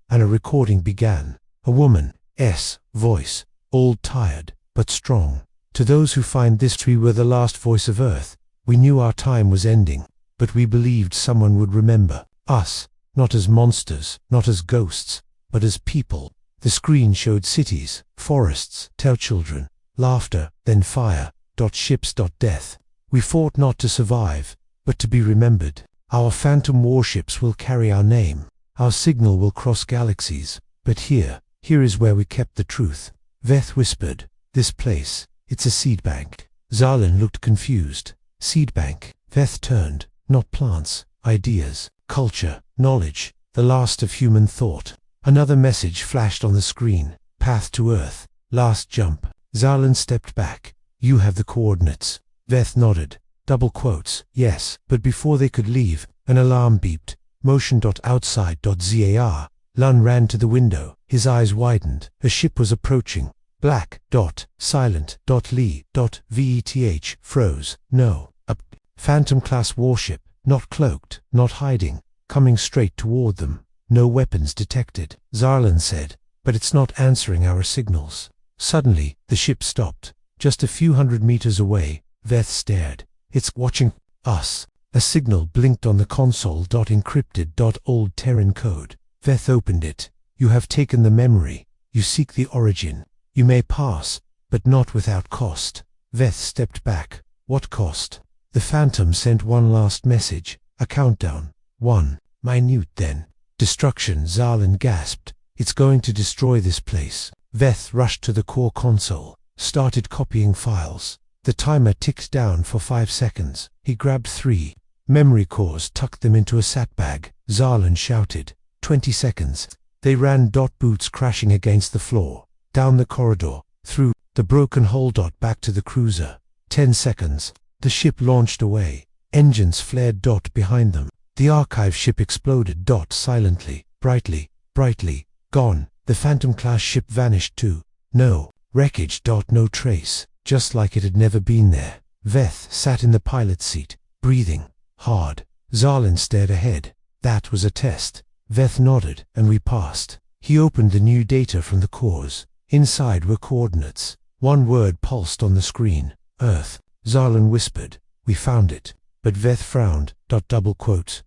And a recording began. A woman's voice, old, tired, but strong. "To those who find this, we were the last voice of Earth. We knew our time was ending, but we believed someone would remember us, not as monsters, not as ghosts, but as people." The screen showed cities, forests, children, laughter, then fire. Ships. Death. "We fought not to survive, but to be remembered. Our phantom warships will carry our name. Our signal will cross galaxies. But here is where we kept the truth." Veth whispered, "This place, it's a seed bank." Zarlan looked confused. "Seed bank?" Veth turned. "Not plants, ideas, culture, knowledge, the last of human thought." Another message flashed on the screen. "Path to Earth. Last jump." Zarlan stepped back. "You have the coordinates." Veth nodded. Double quotes. "Yes." But before they could leave, an alarm beeped. "Motion. Outside. Zar." Lun ran to the window. His eyes widened. A ship was approaching. Black. Silent. Lee. Veth froze. "No. A Phantom-class warship. Not cloaked, not hiding. Coming straight toward them. No weapons detected." Zarlan said, "But it's not answering our signals." Suddenly, the ship stopped. Just a few hundred meters away. Veth stared. "It's watching us." A signal blinked on the console. Encrypted. Old Terran code. Veth opened it. You have taken the memory. You seek the origin. You may pass, but not without cost. Veth stepped back. What cost? The Phantom sent one last message. A countdown. 1. Minute then. Destruction. Zarlan gasped. It's going to destroy this place. Veth rushed to the core console. Started copying files. The timer ticked down for 5 seconds. He grabbed 3 memory cores, tucked them into a satbag. Zarlan shouted. 20 seconds. They ran. Boots crashing against the floor. Down the corridor. Through the broken hole. Back to the cruiser. 10 seconds. The ship launched away. Engines flared. Behind them. The archive ship exploded. Silently, brightly, gone. The Phantom-class ship vanished too. No wreckage. No trace. Just like it had never been there. Veth sat in the pilot's seat, breathing hard. Zarlan stared ahead. That was a test. Veth nodded, and we passed. He opened the new data from the cores. Inside were coordinates. One word pulsed on the screen. Earth. Zarlan whispered. We found it. But Veth frowned.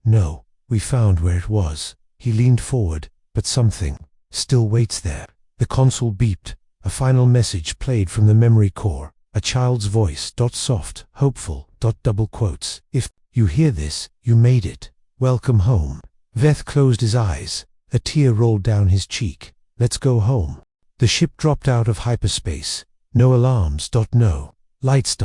No, we found where it was. He leaned forward, but something still waits there. The console beeped. A final message played from the memory core. A child's voice. Soft, hopeful. If you hear this, you made it. Welcome home. Veth closed his eyes. A tear rolled down his cheek. Let's go home. The ship dropped out of hyperspace. No alarms. No lights.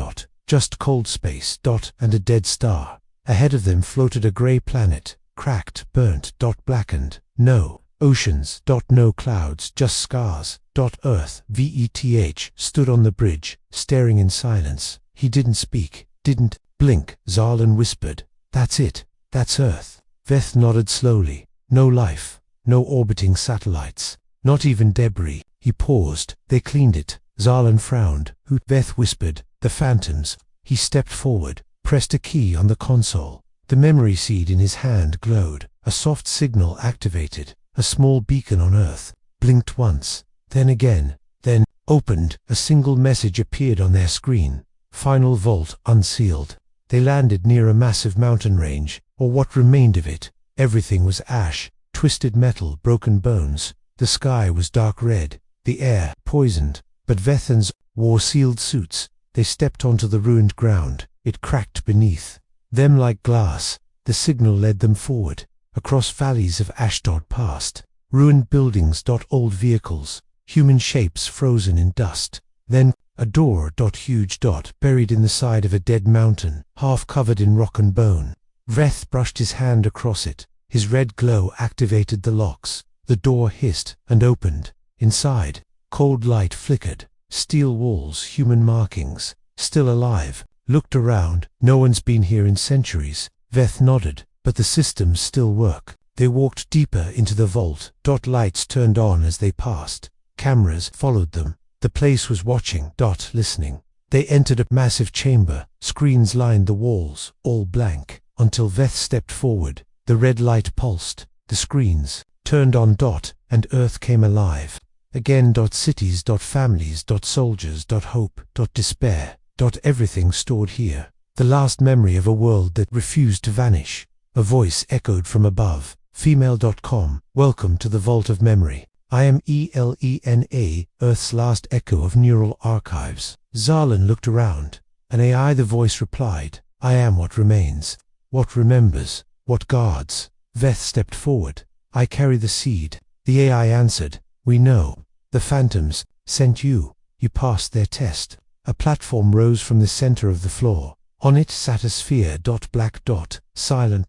Just cold space. And a dead star. Ahead of them floated a gray planet. Cracked, burnt. Blackened. No oceans. No clouds. Just scars. Earth. Veth stood on the bridge, staring in silence. He didn't speak, didn't blink. Zarlan whispered. That's it. That's Earth. Veth nodded slowly. No life. No orbiting satellites. Not even debris. He paused. They cleaned it. Zarlan frowned. Who? Veth whispered. The Phantoms. He stepped forward, pressed a key on the console. The memory seed in his hand glowed. A soft signal activated. A small beacon on Earth. Blinked once. Then again. Then opened. A single message appeared on their screen. Final vault unsealed. They landed near a massive mountain range, or what remained of it. Everything was ash, twisted metal, broken bones. The sky was dark red. The air poisoned. But Vethans wore sealed suits. They stepped onto the ruined ground. It cracked beneath them like glass. The signal led them forward, across valleys of ash. Past ruined buildings. Old vehicles. Human shapes frozen in dust. Then a door. Huge. Buried in the side of a dead mountain, half covered in rock and bone. Veth brushed his hand across it. His red glow activated the locks. The door hissed and opened. Inside, cold light flickered. Steel walls, human markings. Still alive. Looked around. No one's been here in centuries. Veth nodded. But the systems still work. They walked deeper into the vault. Lights turned on as they passed. Cameras followed them. The place was watching. Listening. They entered a massive chamber. Screens lined the walls, all blank. Until Veth stepped forward. The red light pulsed. The screens turned on. And Earth came alive. Again. Cities. Families. Soldiers. Hope. Despair. Everything stored here. The last memory of a world that refused to vanish. A voice echoed from above. Female.com. Welcome to the Vault of Memory. I am ELENA, Earth's last echo of neural archives. Zarlan looked around. An AI. The voice replied. I am what remains. What remembers. What guards. Veth stepped forward. I carry the seed. The AI answered. We know. The Phantoms sent you. You passed their test. A platform rose from the center of the floor. On it sat a sphere. Black. Silent.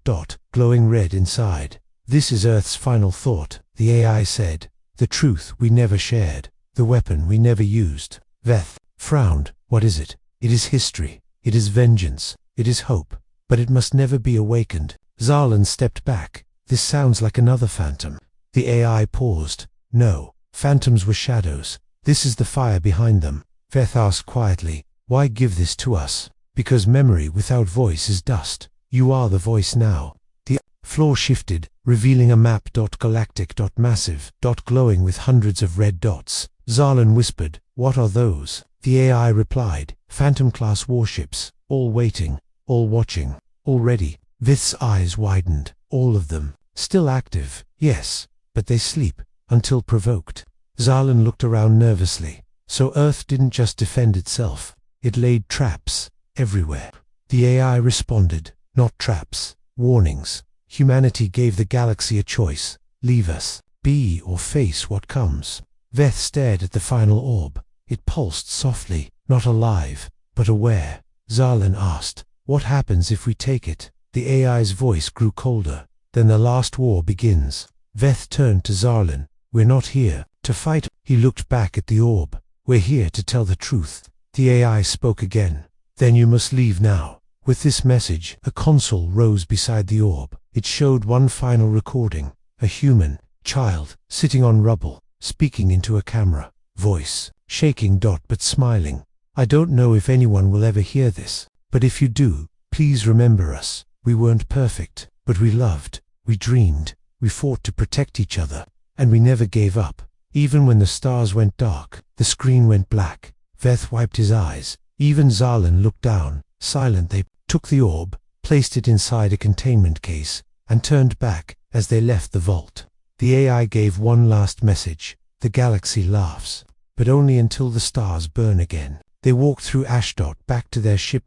Glowing red inside. This is Earth's final thought, the AI said. The truth we never shared. The weapon we never used. Veth frowned. What is it? It is history. It is vengeance. It is hope. But it must never be awakened. Zarlan stepped back. This sounds like another phantom. The AI paused. No. Phantoms were shadows. This is the fire behind them. Veth asked quietly. Why give this to us? Because memory without voice is dust. You are the voice now. The floor shifted, revealing a map. Galactic. Massive. Glowing with hundreds of red dots. Zarlan whispered. What are those? The AI replied. Phantom-class warships. All waiting. All watching. All ready. Vith's eyes widened. All of them. Still active, yes, but they sleep, until provoked. Zarlan looked around nervously. So Earth didn't just defend itself. It laid traps everywhere. The AI responded. Not traps. Warnings. Humanity gave the galaxy a choice. Leave us. Be or face what comes. Veth stared at the final orb. It pulsed softly, not alive, but aware. Zarlan asked, "What happens if we take it?" The AI's voice grew colder. "Then the last war begins." Veth turned to Zarlan. "We're not here to fight." He looked back at the orb. "We're here to tell the truth." The AI spoke again. "Then you must leave now." With this message, a console rose beside the orb. It showed one final recording. A human child sitting on rubble, speaking into a camera. Voice shaking but smiling. "I don't know if anyone will ever hear this, but if you do, please remember us. We weren't perfect, but we loved, we dreamed, we fought to protect each other, and we never gave up. Even when the stars went dark, the screen went black." Veth wiped his eyes. Even Zarlan looked down. Silent, they took the orb, placed it inside a containment case, and turned back as they left the vault. The AI gave one last message. "The galaxy laughs, but only until the stars burn again." They walked through ash back to their ship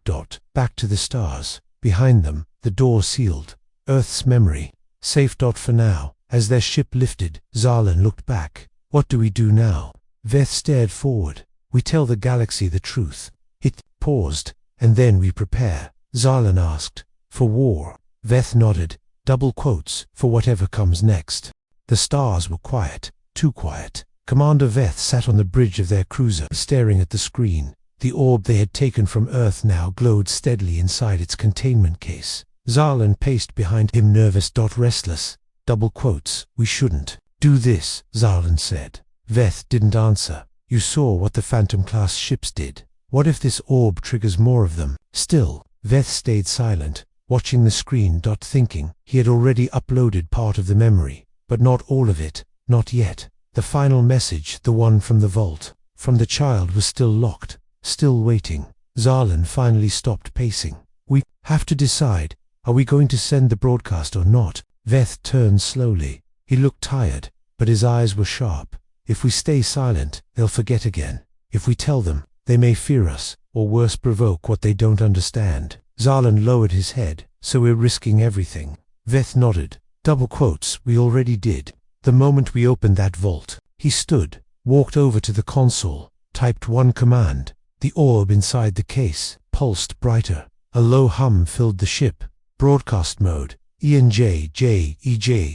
back to the stars. Behind them, the door sealed. Earth's memory. Safe for now. As their ship lifted, Zarlan looked back. "What do we do now?" Veth stared forward. "We tell the galaxy the truth." It paused. "And then we prepare." Zarlan asked, "For war?" Veth nodded. Double quotes, "For whatever comes next." The stars were quiet. Too quiet. Commander Veth sat on the bridge of their cruiser, staring at the screen. The orb they had taken from Earth now glowed steadily inside its containment case. Zarlan paced behind him, nervous, restless. Double quotes, "We shouldn't do this," Zarlan said. Veth didn't answer. "You saw what the Phantom-class ships did. What if this orb triggers more of them?" Still, Veth stayed silent, watching the screen, thinking. He had already uploaded part of the memory, but not all of it, not yet. The final message, the one from the vault, from the child, was still locked, still waiting. Zarlan finally stopped pacing. "We have to decide. Are we going to send the broadcast or not?" Veth turned slowly. He looked tired, but his eyes were sharp. "If we stay silent, they'll forget again. If we tell them, they may fear us, or worse, provoke what they don't understand." Zarlan lowered his head. "So we're risking everything." Veth nodded. Double quotes, "We already did. The moment we opened that vault." He stood, walked over to the console, typed one command. The orb inside the case pulsed brighter. A low hum filled the ship. "Broadcast mode. ENJ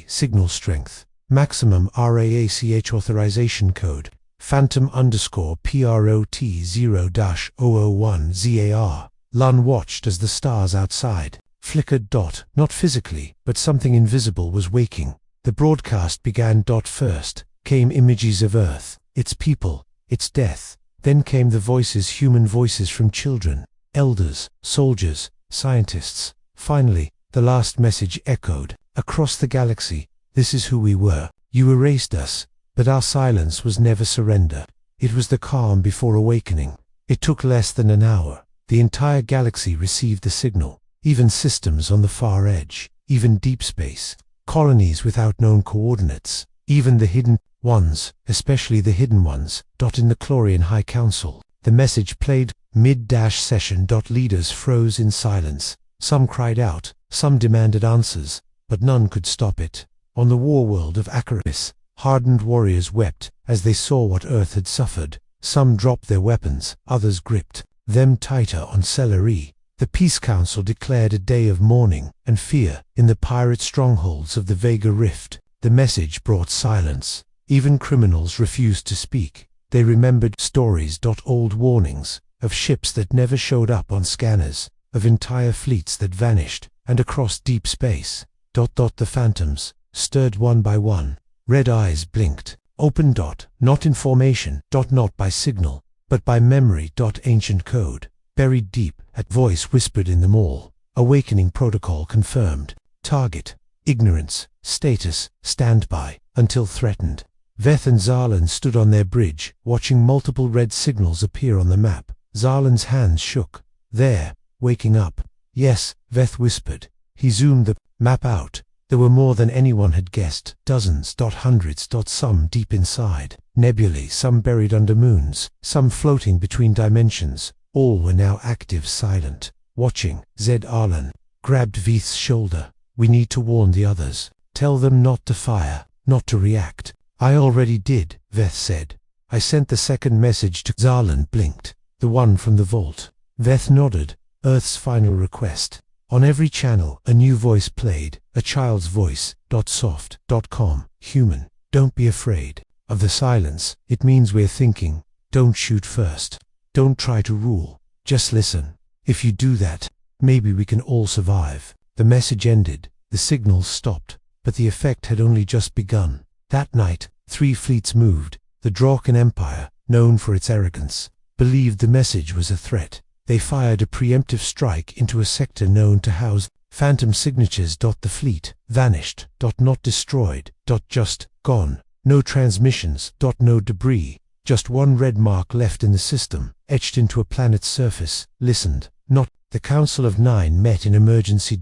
signal strength. Maximum RAACH authorization code. Phantom_PROT 0-001 ZAR." Lun watched as the stars outside flickered. Not physically, but something invisible was waking. The broadcast began. First came images of Earth, its people, its death. Then came the voices, human voices from children, elders, soldiers, scientists. Finally, the last message echoed across the galaxy. "This is who we were. You erased us, but our silence was never surrender." It was the calm before awakening. It took less than an hour. The entire galaxy received the signal. Even systems on the far edge. Even deep space. Colonies without known coordinates. Even the hidden ones, especially the hidden ones. In the Chlorian High Council. The message played mid-session. Leaders froze in silence. Some cried out, some demanded answers, but none could stop it. On the war world of Acaris, hardened warriors wept as they saw what Earth had suffered. Some dropped their weapons, others gripped them tighter. On Celery, the Peace Council declared a day of mourning and fear. In the pirate strongholds of the Vega Rift, the message brought silence. Even criminals refused to speak. They remembered stories. Old warnings of ships that never showed up on scanners, of entire fleets that vanished, and across deep space. The phantoms stirred one by one. Red eyes blinked. Open. Not information. Not by signal, but by memory. Ancient code. Buried deep. At voice whispered in them all. Awakening protocol confirmed. Target. Ignorance. Status. Standby. Until threatened. Veth and Zarlan stood on their bridge, watching multiple red signals appear on the map. Zarlan's hands shook. "There, waking up." "Yes," Veth whispered. He zoomed the map out. There were more than anyone had guessed, dozens, hundreds, some deep inside nebulae, some buried under moons, some floating between dimensions. All were now active, silent, watching. Zed Arlen grabbed Veith's shoulder. We need to warn the others. Tell them not to fire, not to react. I already did, Veth said. I sent the second message to Zarlan blinked. The one from the vault. Veth nodded. Earth's final request. On every channel, a new voice played, a child's voice. Soft. Com. Human. Don't be afraid of the silence. It means we're thinking. Don't shoot first. Don't try to rule. Just listen. If you do that, maybe we can all survive. The message ended. The signals stopped. But the effect had only just begun. That night, 3 fleets moved. The Draken Empire, known for its arrogance, believed the message was a threat. They fired a preemptive strike into a sector known to house phantom signatures. The fleet vanished. Not destroyed. Just gone. No transmissions. No debris. Just one red mark left in the system, etched into a planet's surface. Listened. Not. The Council of 9 met in emergency.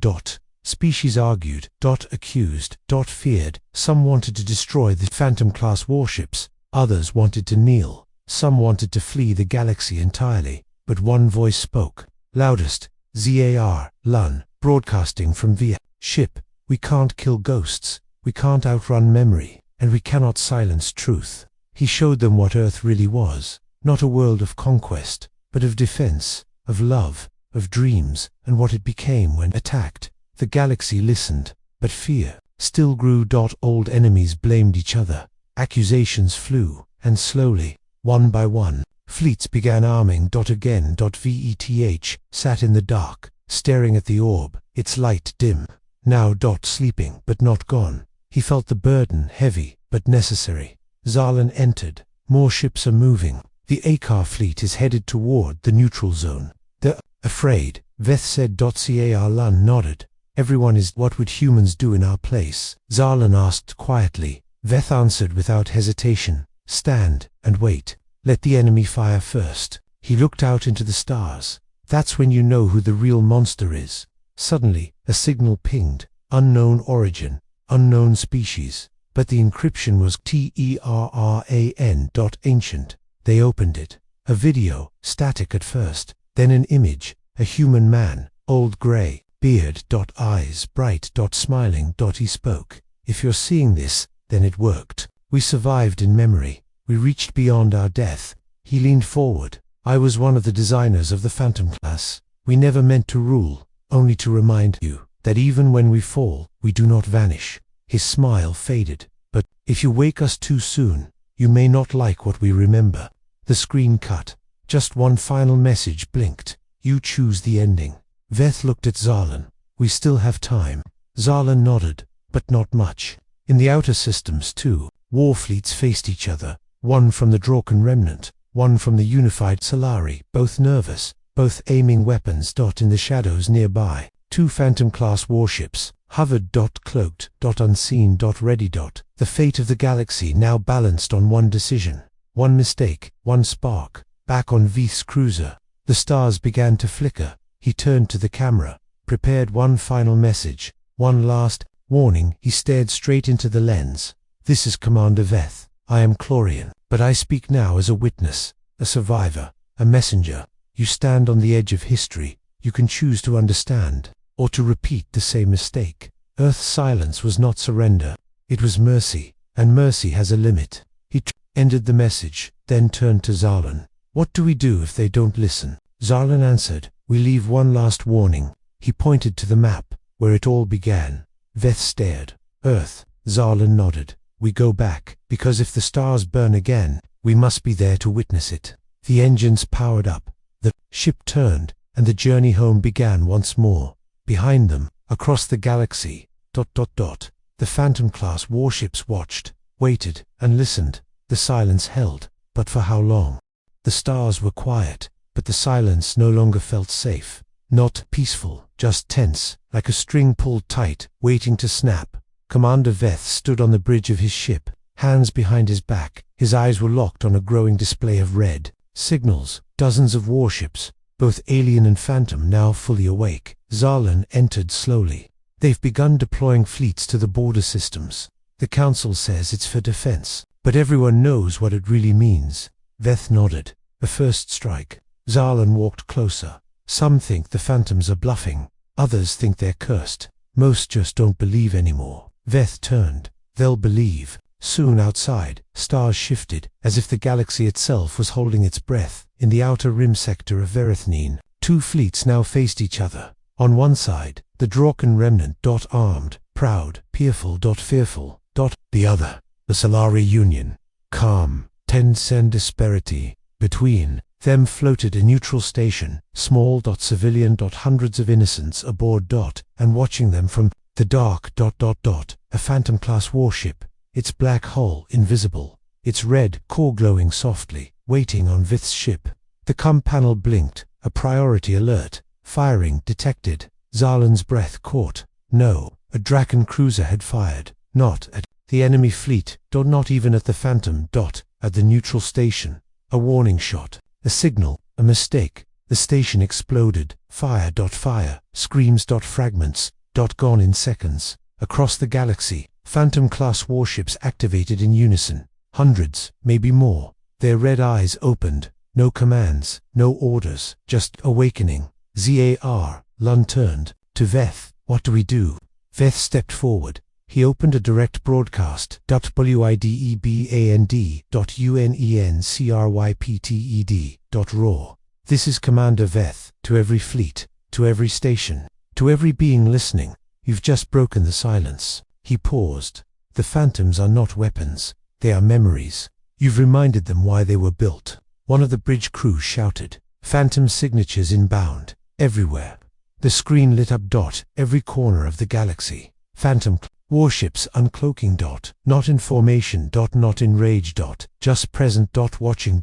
Species argued. Accused. Feared. Some wanted to destroy the Phantom-class warships. Others wanted to kneel. Some wanted to flee the galaxy entirely. But one voice spoke, loudest. Zar Lun, broadcasting from via ship. We can't kill ghosts. We can't outrun memory. And we cannot silence truth. He showed them what Earth really was. Not a world of conquest, but of defense, of love, of dreams, and what it became when attacked. The galaxy listened, but fear still grew. Old enemies blamed each other. Accusations flew, and slowly, one by one, fleets began arming. Again. Veth sat in the dark, staring at the orb, its light dim. Now. Sleeping, but not gone. He felt the burden heavy, but necessary. Zarlan entered. More ships are moving. The Akar fleet is headed toward the neutral zone. They're afraid, Veth said. Zarlan nodded. Everyone is. What would humans do in our place? Zarlan asked quietly. Veth answered without hesitation. Stand, and wait. Let the enemy fire first. He looked out into the stars. That's when you know who the real monster is. Suddenly, a signal pinged. Unknown origin, unknown species. But the encryption was TERRAN. Ancient. They opened it. A video, static at first, then an image, a human man, old gray, beard. Eyes bright. Smiling. He spoke. If you're seeing this, then it worked. We survived in memory. We reached beyond our death. He leaned forward. I was one of the designers of the Phantom class. We never meant to rule, only to remind you that even when we fall, we do not vanish. His smile faded. But if you wake us too soon, you may not like what we remember. The screen cut. Just one final message blinked. You choose the ending. Veth looked at Zarlan. We still have time. Zarlan nodded, but not much. In the outer systems too, war fleets faced each other. One from the Draken remnant, one from the unified Solari, both nervous, both aiming weapons. In the shadows nearby, 2 Phantom-class warships hovered. Cloaked. Unseen. Ready. The fate of the galaxy now balanced on one decision. One mistake, one spark. Back on Veith's cruiser, the stars began to flicker. He turned to the camera, prepared one final message, one last warning. He stared straight into the lens. This is Commander Veth. I am Chlorian, but I speak now as a witness, a survivor, a messenger. You stand on the edge of history. You can choose to understand, or to repeat the same mistake. Earth's silence was not surrender. It was mercy, and mercy has a limit. He ended the message, then turned to Zarlan. What do we do if they don't listen? Zarlan answered, we leave one last warning. He pointed to the map, where it all began. Veth stared. Earth. Zarlan nodded. We go back, because if the stars burn again, we must be there to witness it. The engines powered up. The ship turned, and the journey home began once more. Behind them, across the galaxy, the Phantom-class warships watched, waited, and listened. The silence held, but for how long? The stars were quiet, but the silence no longer felt safe. Not peaceful, just tense, like a string pulled tight, waiting to snap. Commander Veth stood on the bridge of his ship, hands behind his back. His eyes were locked on a growing display of red signals. Dozens of warships, both alien and phantom, now fully awake. Zarlan entered slowly. They've begun deploying fleets to the border systems. The Council says it's for defense, but everyone knows what it really means. Veth nodded. A first strike. Zarlan walked closer. Some think the phantoms are bluffing. Others think they're cursed. Most just don't believe anymore. Veth turned. They'll believe. Soon outside, stars shifted, as if the galaxy itself was holding its breath. In the outer rim sector of Verethnine, two fleets now faced each other. On one side, the Draken remnant, armed, proud, fearful. The other, the Solari Union, calm, tense and disparity. Between them floated a neutral station, small, civilian, hundreds of innocents aboard, and watching them from the dark, a Phantom-class warship, its black hull invisible, its red core glowing softly, waiting on Vith's ship. The comm panel blinked, a priority alert, firing detected. Zarlan's breath caught. No, a Draken cruiser had fired, not at the enemy fleet, not even at the Phantom, at the neutral station. A warning shot, a signal, a mistake. The station exploded. Fire, screams, fragments, gone in seconds. Across the galaxy, Phantom-class warships activated in unison. Hundreds, maybe more. Their red eyes opened. No commands, no orders, just awakening. Zar, Lun turned to Veth. What do we do? Veth stepped forward. He opened a direct broadcast. WIDEBAND.UNENCRYPTED.RAW. This is Commander Veth. To every fleet, to every station, to every being listening. You've just broken the silence. He paused. The phantoms are not weapons. They are memories. You've reminded them why they were built. One of the bridge crew shouted. Phantom signatures inbound. Everywhere. The screen lit up. Every corner of the galaxy. Phantom warships uncloaking. Not in formation. Not in rage. Just present. Watching.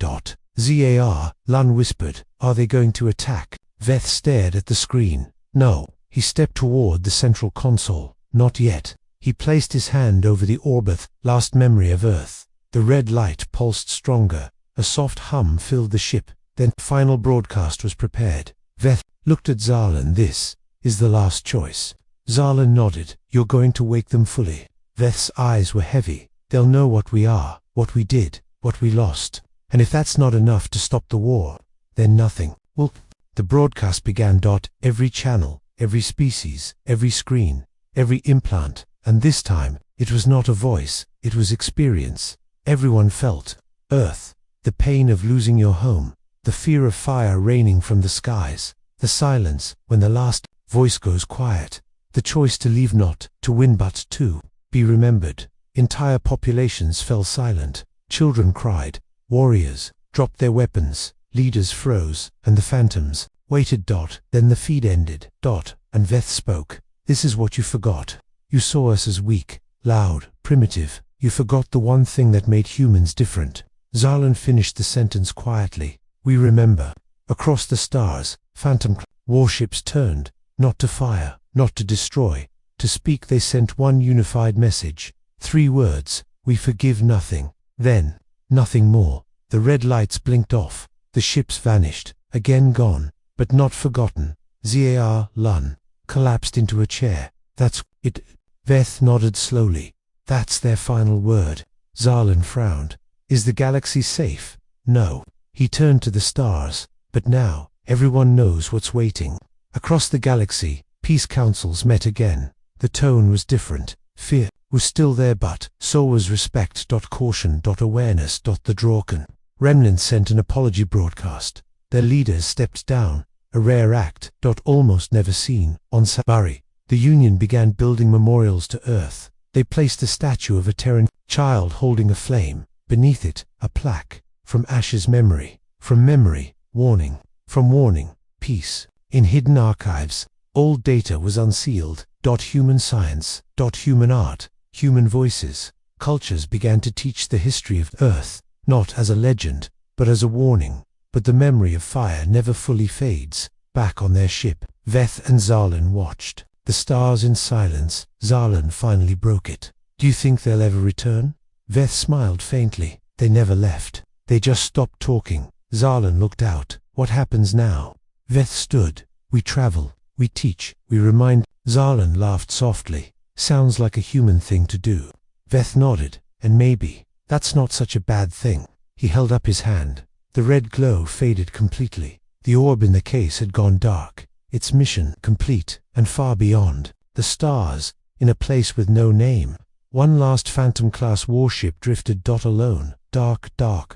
Zar, Lun whispered. Are they going to attack? Veth stared at the screen. No. He stepped toward the central console. Not yet. He placed his hand over the Orbith, last memory of Earth. The red light pulsed stronger. A soft hum filled the ship. Then final broadcast was prepared. Veth looked at Zarlan. This is the last choice. Zarlan nodded. You're going to wake them fully. Veth's eyes were heavy. They'll know what we are, what we did, what we lost. And if that's not enough to stop the war, then nothing will. The broadcast began. Every channel, every species, every screen, every implant. And this time, it was not a voice, it was experience. Everyone felt Earth, the pain of losing your home, the fear of fire raining from the skies, the silence when the last voice goes quiet, the choice to leave, not to win but to be remembered. Entire populations fell silent. Children cried. Warriors dropped their weapons. Leaders froze, and the phantoms waited. Then the feed ended. And Veth spoke. This is what you forgot. You saw us as weak, loud, primitive. You forgot the one thing that made humans different. Zarlan finished the sentence quietly. We remember. Across the stars, phantom warships turned, not to fire, not to destroy. To speak, they sent one unified message. 3 words. We forgive nothing. Then, nothing more. The red lights blinked off. The ships vanished. Again gone, but not forgotten. Zar, Lun, collapsed into a chair. That's it. Veth nodded slowly. That's their final word. Zarlan frowned. Is the galaxy safe? No. He turned to the stars. But now, everyone knows what's waiting. Across the galaxy, peace councils met again. The tone was different. Fear was still there, but so was respect. Caution. Awareness. The Draken remnant sent an apology broadcast. Their leaders stepped down. A rare act. Almost never seen. On Sabari, the Union began building memorials to Earth. They placed a statue of a Terran child holding a flame. Beneath it, a plaque. From ashes, memory. From memory, warning. From warning, peace. In hidden archives, old data was unsealed. Human science. Human art. Human voices. Cultures began to teach the history of Earth, not as a legend, but as a warning. But the memory of fire never fully fades. Back on their ship, Veth and Zarlan watched. The stars in silence. Zarlan finally broke it. Do you think they'll ever return? Veth smiled faintly. They never left. They just stopped talking. Zarlan looked out. What happens now? Veth stood. We travel. We teach, we remind. Zarlan laughed softly. Sounds like a human thing to do. Veth nodded. And maybe, that's not such a bad thing. He held up his hand. The red glow faded completely. The orb in the case had gone dark. Its mission complete, and far beyond. The stars, in a place with no name. One last Phantom-class warship drifted alone. Dark,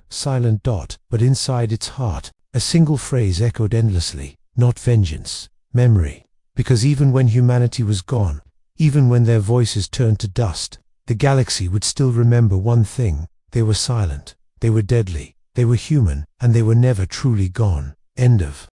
silent. But inside its heart, a single phrase echoed endlessly. Not vengeance. Memory. Because even when humanity was gone, even when their voices turned to dust, the galaxy would still remember one thing. They were silent. They were deadly. They were human, and they were never truly gone. End of